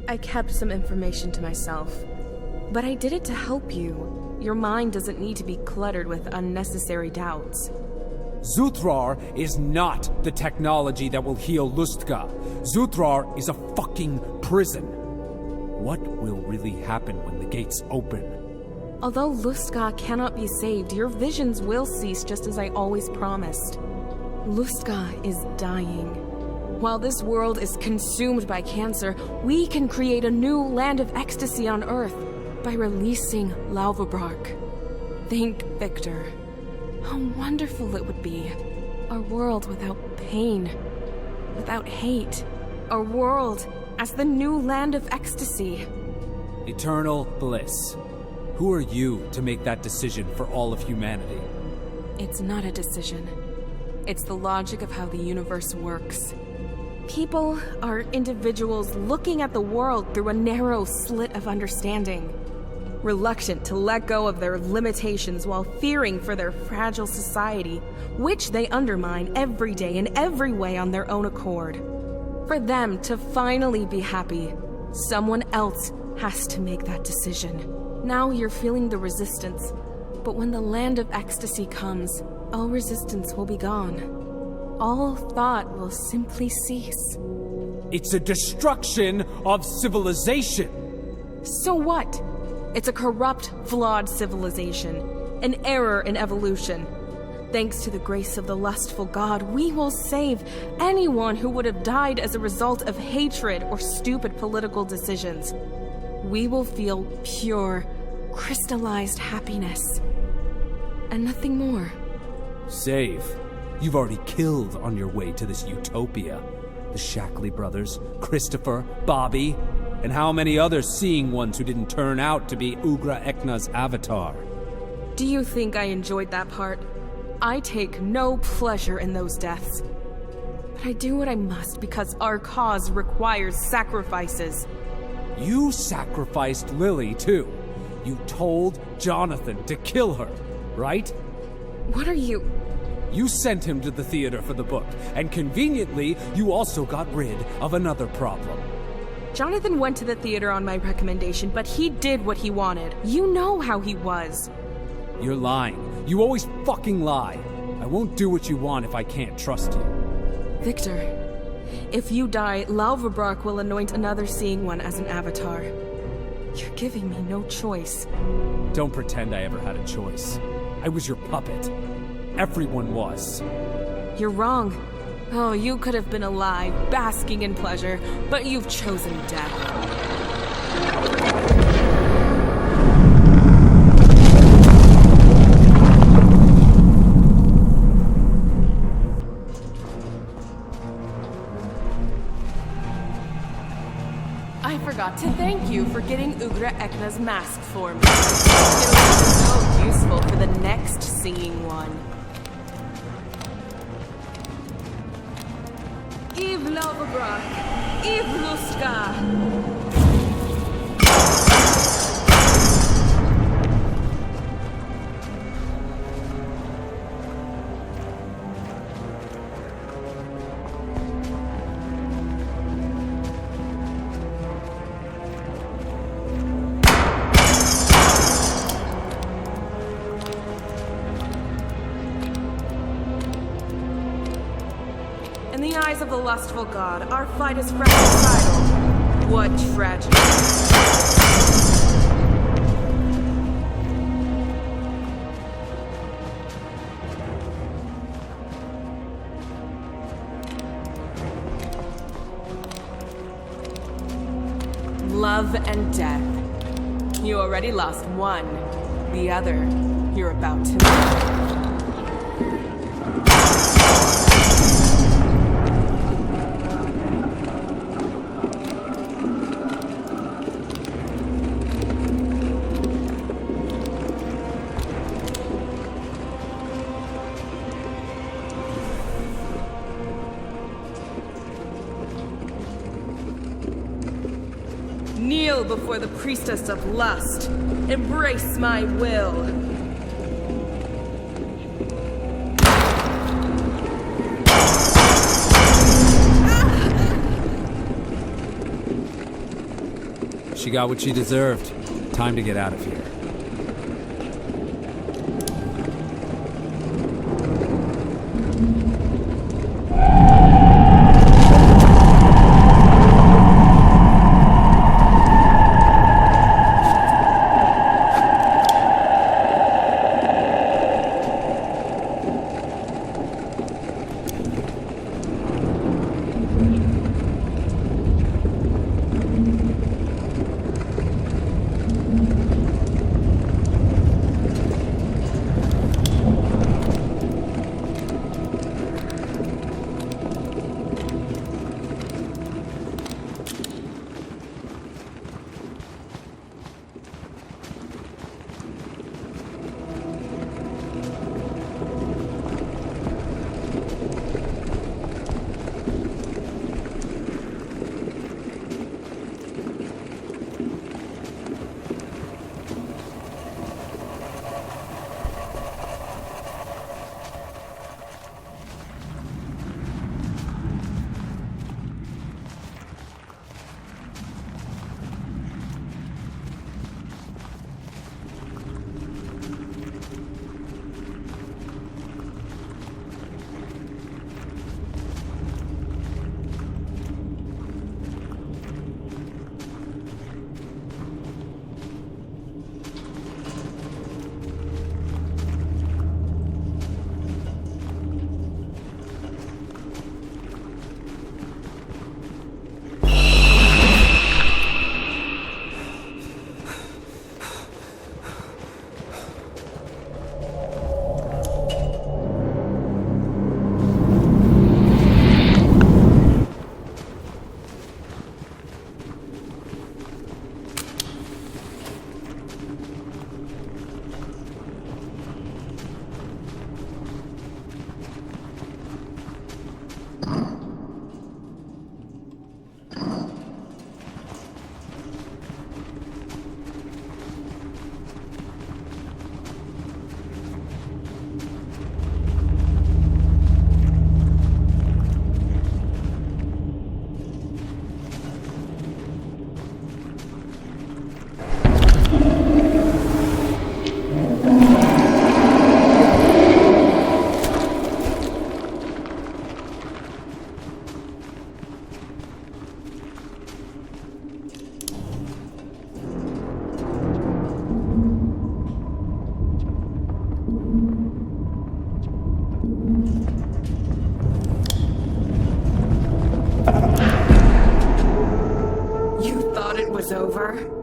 I kept some information to myself, but I did it to help you. Your mind doesn't need to be cluttered with unnecessary doubts. Xu'thrar is not the technology that will heal Lusst'ghaa. Xu'thrar is a fucking prison. What will really happen when the gates open? Although Lusst'ghaa cannot be saved, your visions will cease just as I always promised. Lusst'ghaa is dying. While this world is consumed by cancer, we can create a new land of ecstasy on Earth by releasing Lavabrak. Think, Victor. How wonderful it would be. A world without pain, without hate. A world as the new land of ecstasy. Eternal bliss. Who are you to make that decision for all of humanity? It's not a decision. It's the logic of how the universe works. People are individuals looking at the world through a narrow slit of understanding. Reluctant to let go of their limitations while fearing for their fragile society, which they undermine every day in every way on their own accord. For them to finally be happy, someone else has to make that decision. Now you're feeling the resistance, but when the land of ecstasy comes, all resistance will be gone. All thought will simply cease. It's a destruction of civilization! So what? It's a corrupt, flawed civilization, an error in evolution. Thanks to the grace of the lustful god, we will save anyone who would have died as a result of hatred or stupid political decisions. We will feel pure, crystallized happiness. And nothing more. Save. You've already killed on your way to this utopia. The Shackley brothers, Christopher, Bobby, and how many other seeing ones who didn't turn out to be Ughro'ecna's avatar. Do you think I enjoyed that part? I take no pleasure in those deaths. But I do what I must because our cause requires sacrifices. You sacrificed Lily, too. You told Jonathan to kill her, right? What are you... You sent him to the theater for the book, and conveniently, you also got rid of another problem. Jonathan went to the theater on my recommendation, but he did what he wanted. You know how he was. You're lying. You always fucking lie. I won't do what you want if I can't trust you. Victor, if you die, Lavabrak will anoint another seeing one as an avatar. You're giving me no choice. Don't pretend I ever had a choice. I was your puppet. Everyone was. You're wrong. Oh, you could have been alive, basking in pleasure, but you've chosen death. I forgot to thank you for getting Ughro'ecna's mask for me. It'll be so useful for the next singing one. Eve Lavabrak! Eve Lusst'ghaa! In the eyes of the lustful god, our fight is fratricidal. What tragedy. Love and death. You already lost one. The other, you're about to lose. Kneel before the priestess of lust. Embrace my will. She got what she deserved. Time to get out of here. Over.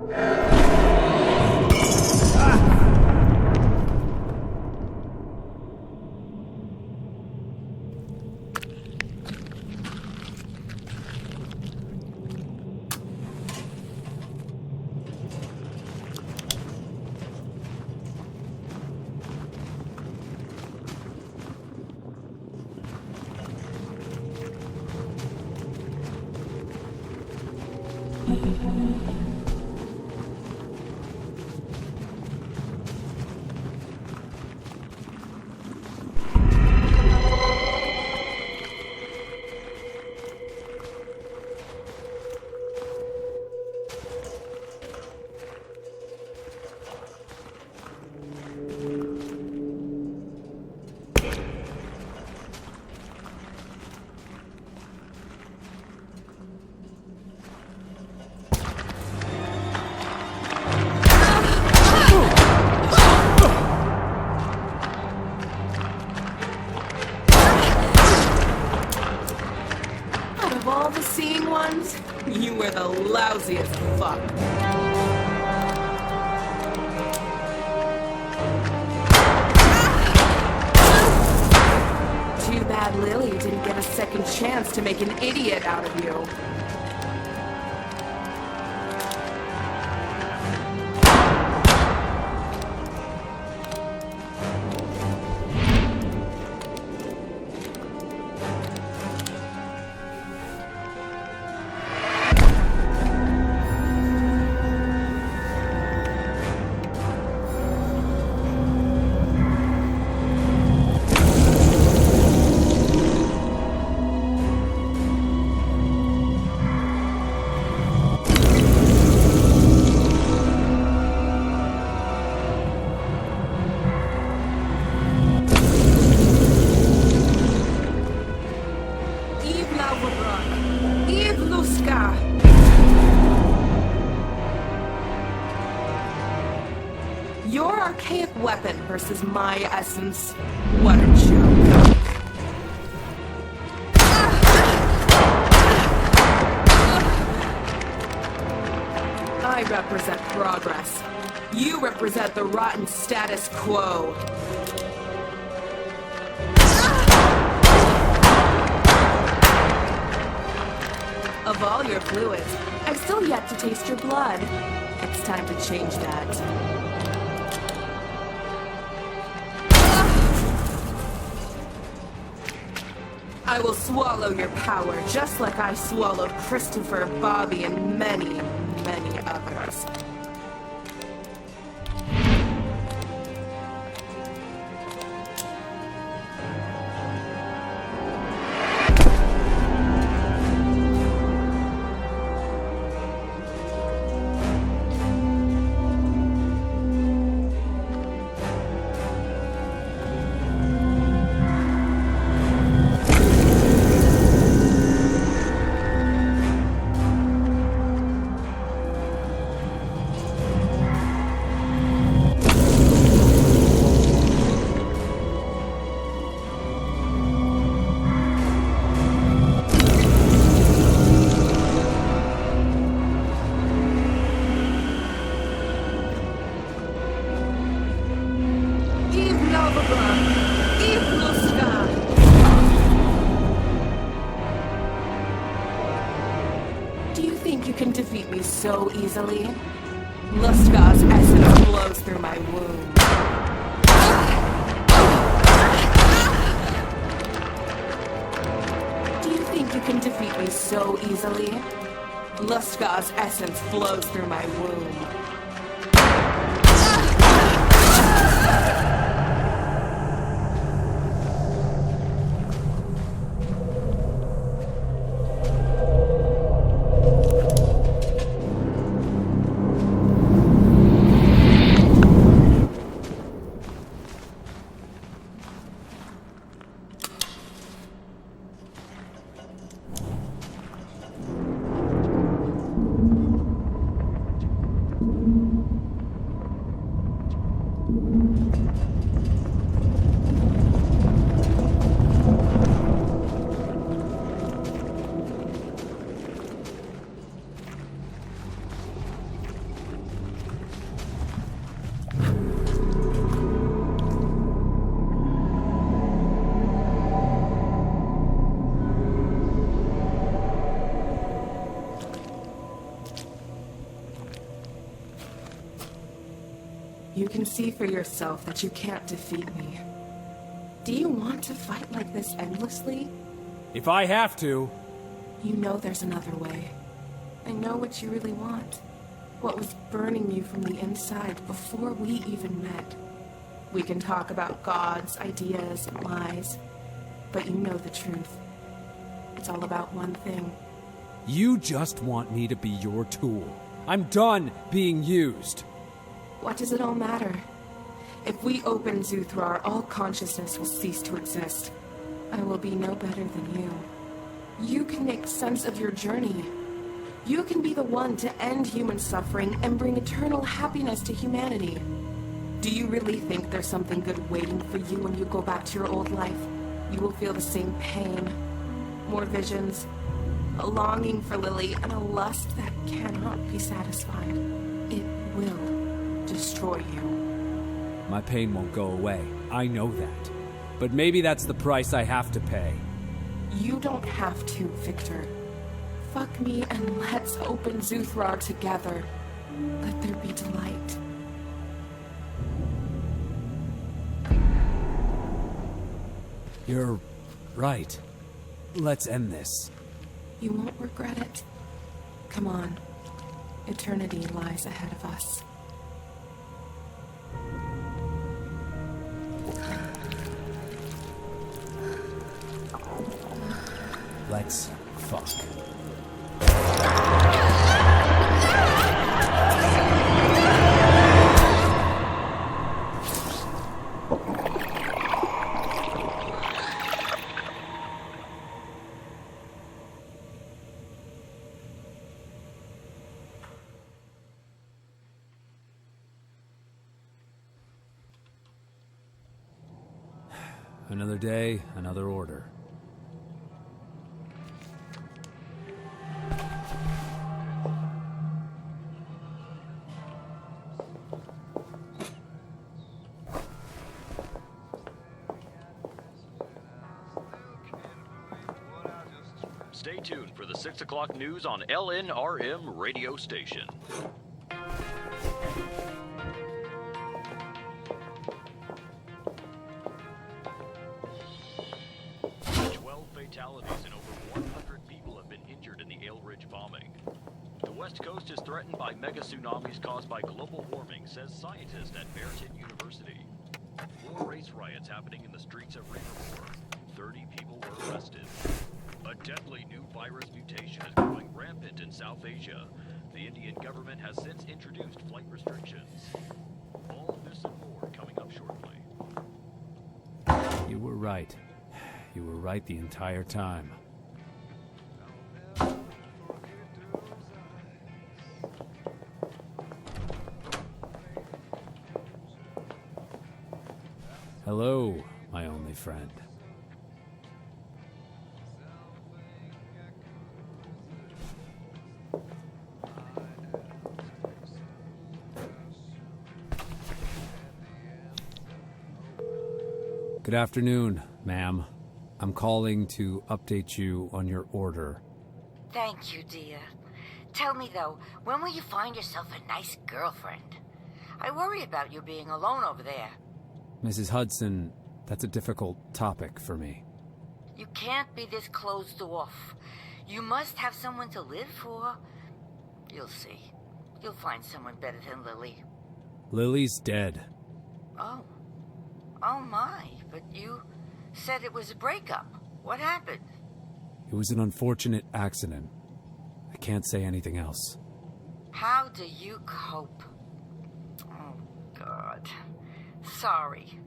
You were the lousiest fuck. glad Lily didn't get a second chance to make an idiot out of you. Your archaic weapon versus my essence. What a joke. I represent progress. You represent the rotten status quo. Of all your fluids, I've still yet to taste your blood. It's time to change that. I will swallow your power, just like I swallowed Christopher, Bobby, and many, many others. So easily. Lusst'ghaa's essence flows through my womb. Do you think you can defeat me so easily? Lusst'ghaa's essence flows through my womb. You can see for yourself that you can't defeat me. Do you want to fight like this endlessly? If I have to. You know there's another way. I know what you really want. What was burning you from the inside before we even met. We can talk about gods, ideas, and lies, but you know the truth. It's all about one thing. You just want me to be your tool. I'm done being used. What does it all matter? If we open Xu'thrar, all consciousness will cease to exist. I will be no better than you. You can make sense of your journey. You can be the one to end human suffering and bring eternal happiness to humanity. Do you really think there's something good waiting for you when you go back to your old life? You will feel the same pain, more visions, a longing for Lily, and a lust that cannot be satisfied. It will destroy you. My pain won't go away. I know that. But maybe that's the price I have to pay. You don't have to, Victor. Fuck me and let's open Xu'thrar together. Let there be delight. You're right. Let's end this. You won't regret it. Come on. Eternity lies ahead of us. Let's fuck. Another day, another order. Stay tuned for the 6 o'clock news on LNRM radio station. 12 fatalities and over 100 people have been injured in the Ale Ridge bombing. The West Coast is threatened by mega tsunamis caused by global warming, says scientist at Merton University. 4 race riots happening in the streets of Rivermore. 30 people were arrested. A deadly new virus mutation is going rampant in South Asia. The Indian government has since introduced flight restrictions. All this and more coming up shortly. You were right. You were right the entire time. Hello, my only friend. Good afternoon, ma'am. I'm calling to update you on your order. Thank you, dear. Tell me, though, when will you find yourself a nice girlfriend? I worry about you being alone over there. Mrs. Hudson, that's a difficult topic for me. You can't be this closed off. You must have someone to live for. You'll see. You'll find someone better than Lily. Lily's dead. Oh. Oh, my. But you said it was a breakup. What happened? It was an unfortunate accident. I can't say anything else. How do you cope? Oh, God. Sorry.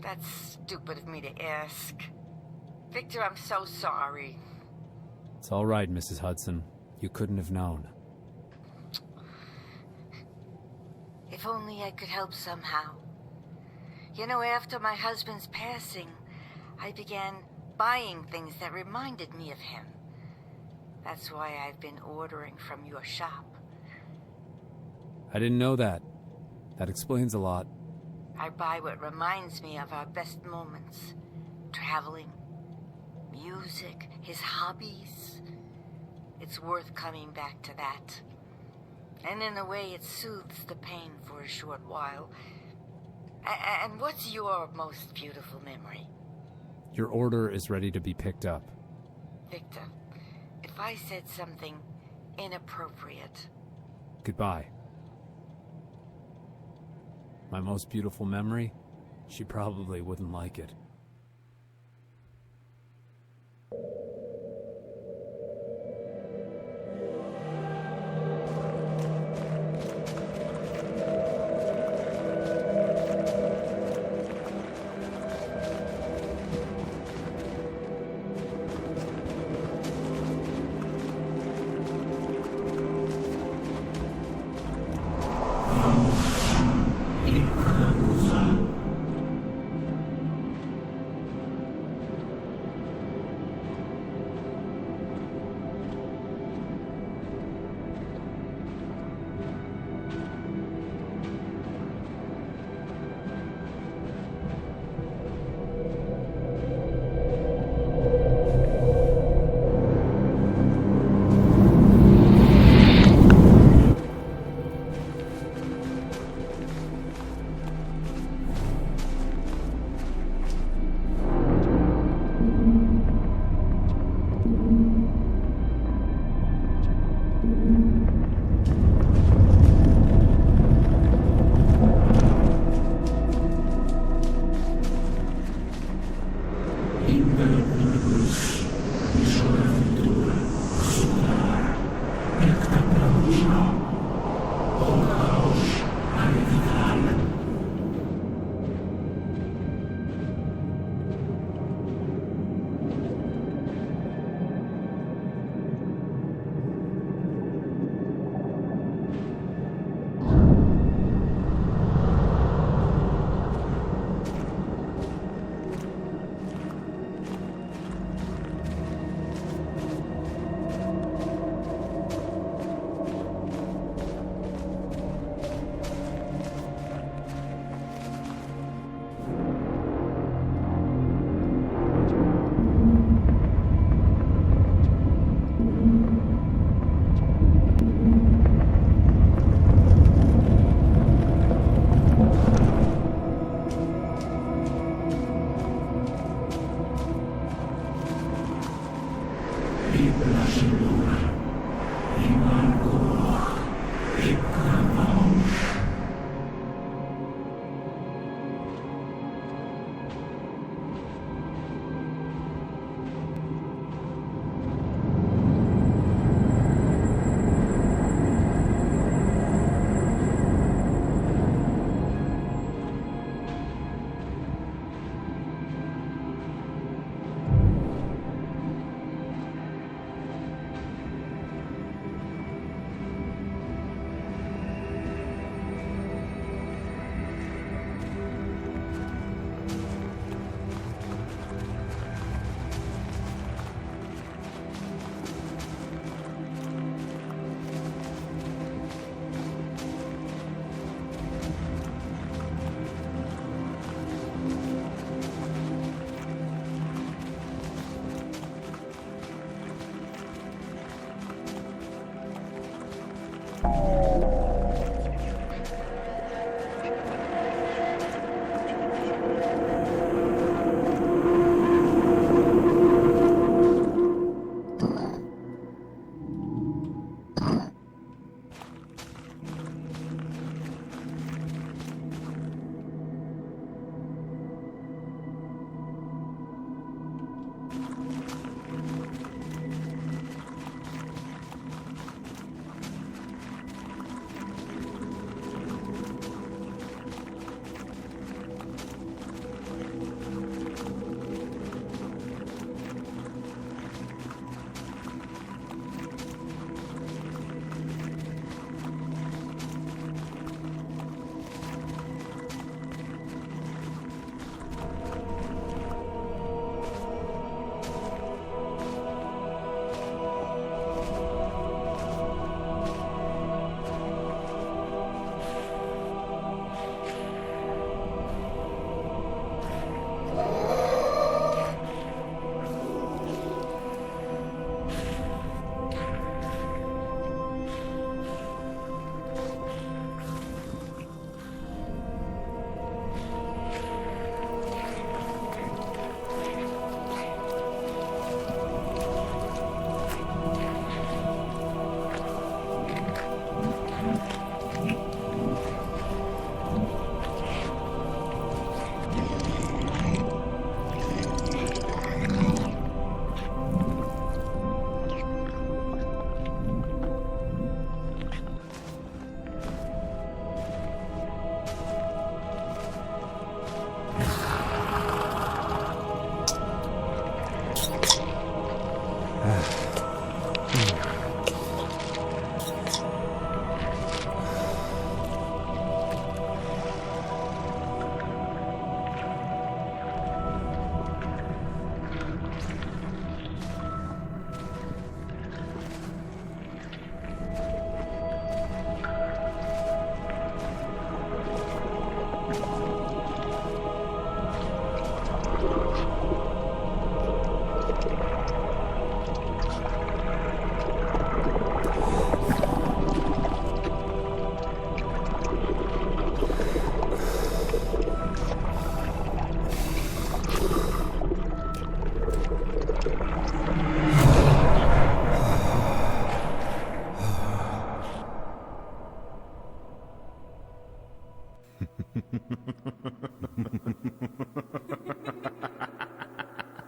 That's stupid of me to ask. Victor, I'm so sorry. It's all right, Mrs. Hudson. You couldn't have known. If only I could help somehow. You know, after my husband's passing, I began buying things that reminded me of him. That's why I've been ordering from your shop. I didn't know that. That explains a lot. I buy what reminds me of our best moments. Traveling, music, his hobbies. It's worth coming back to that. And in a way, it soothes the pain for a short while. And what's your most beautiful memory? Your order is ready to be picked up. Victor, if I said something inappropriate... Goodbye. My most beautiful memory? She probably wouldn't like it.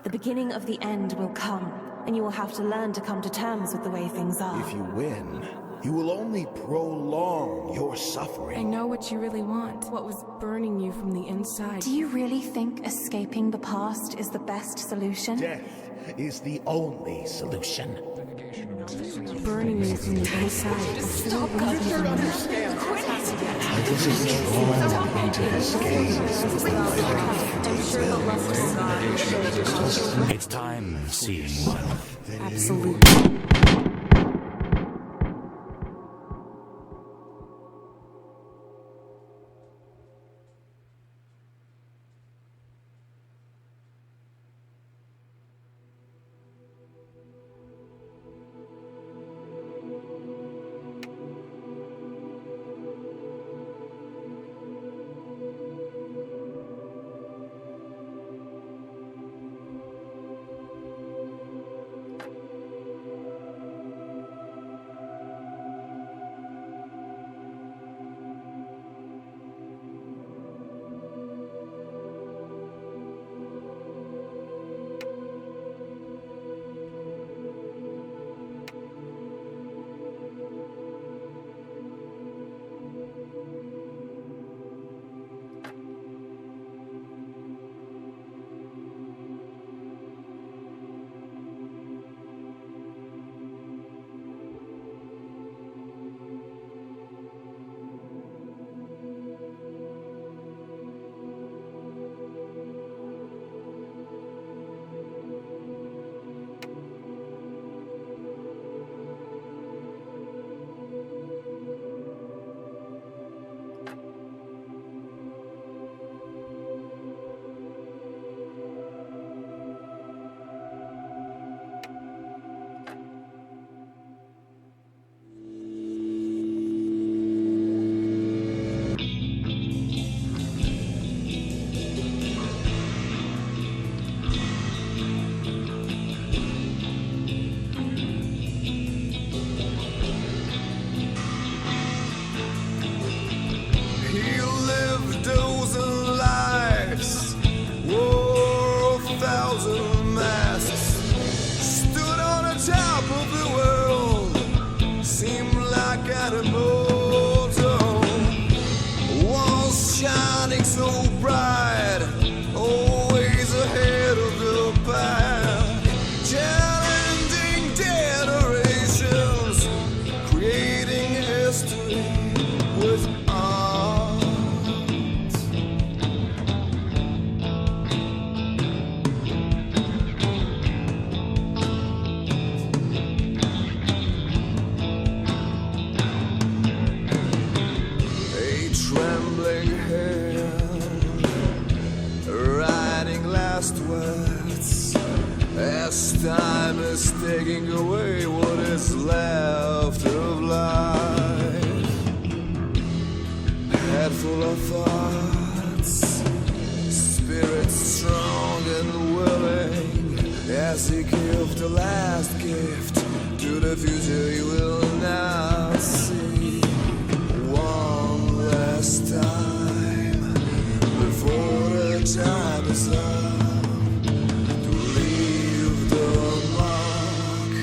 The beginning of the end will come, and you will have to learn to come to terms with the way things are. If you win, you will only prolong your I suffering. know what you really want. What was burning you from the inside. Do you really think escaping the past is the best solution? Death is the only solution. Burning you from the inside. Stop! You don't understand. Quit! I was drawn into this game. It's time, seeing one. Absolutely. taking away what is left of life. Head full of thoughts, spirit strong and willing, as he gives the last gift to the future you will not see. One last time before the time is up to leave the mark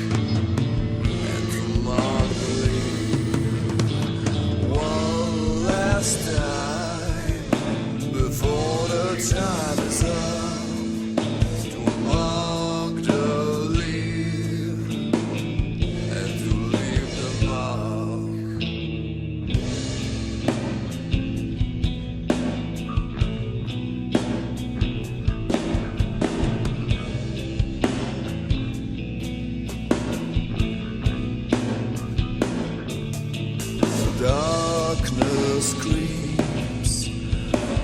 and to mark the leave. One last time before the time is up to mark the leave and to leave the mark. Darkness creeps,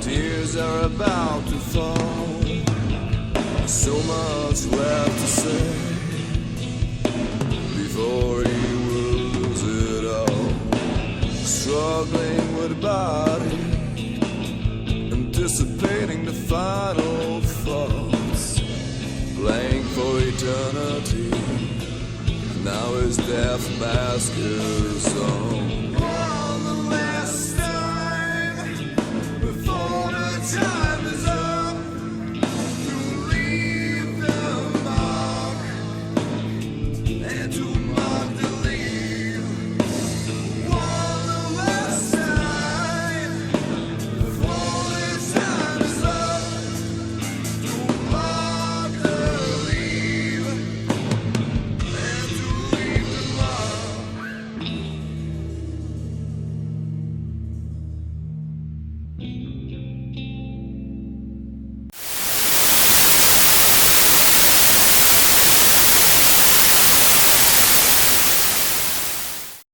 tears are about to fall. So much left to say before he will lose it all. Struggling with body, anticipating the final thoughts, playing for eternity. Now his death mask is on. One last time before the time is up to leave the mark and to mark the leave. One last time before the time is up to mark the leave and to leave the mark.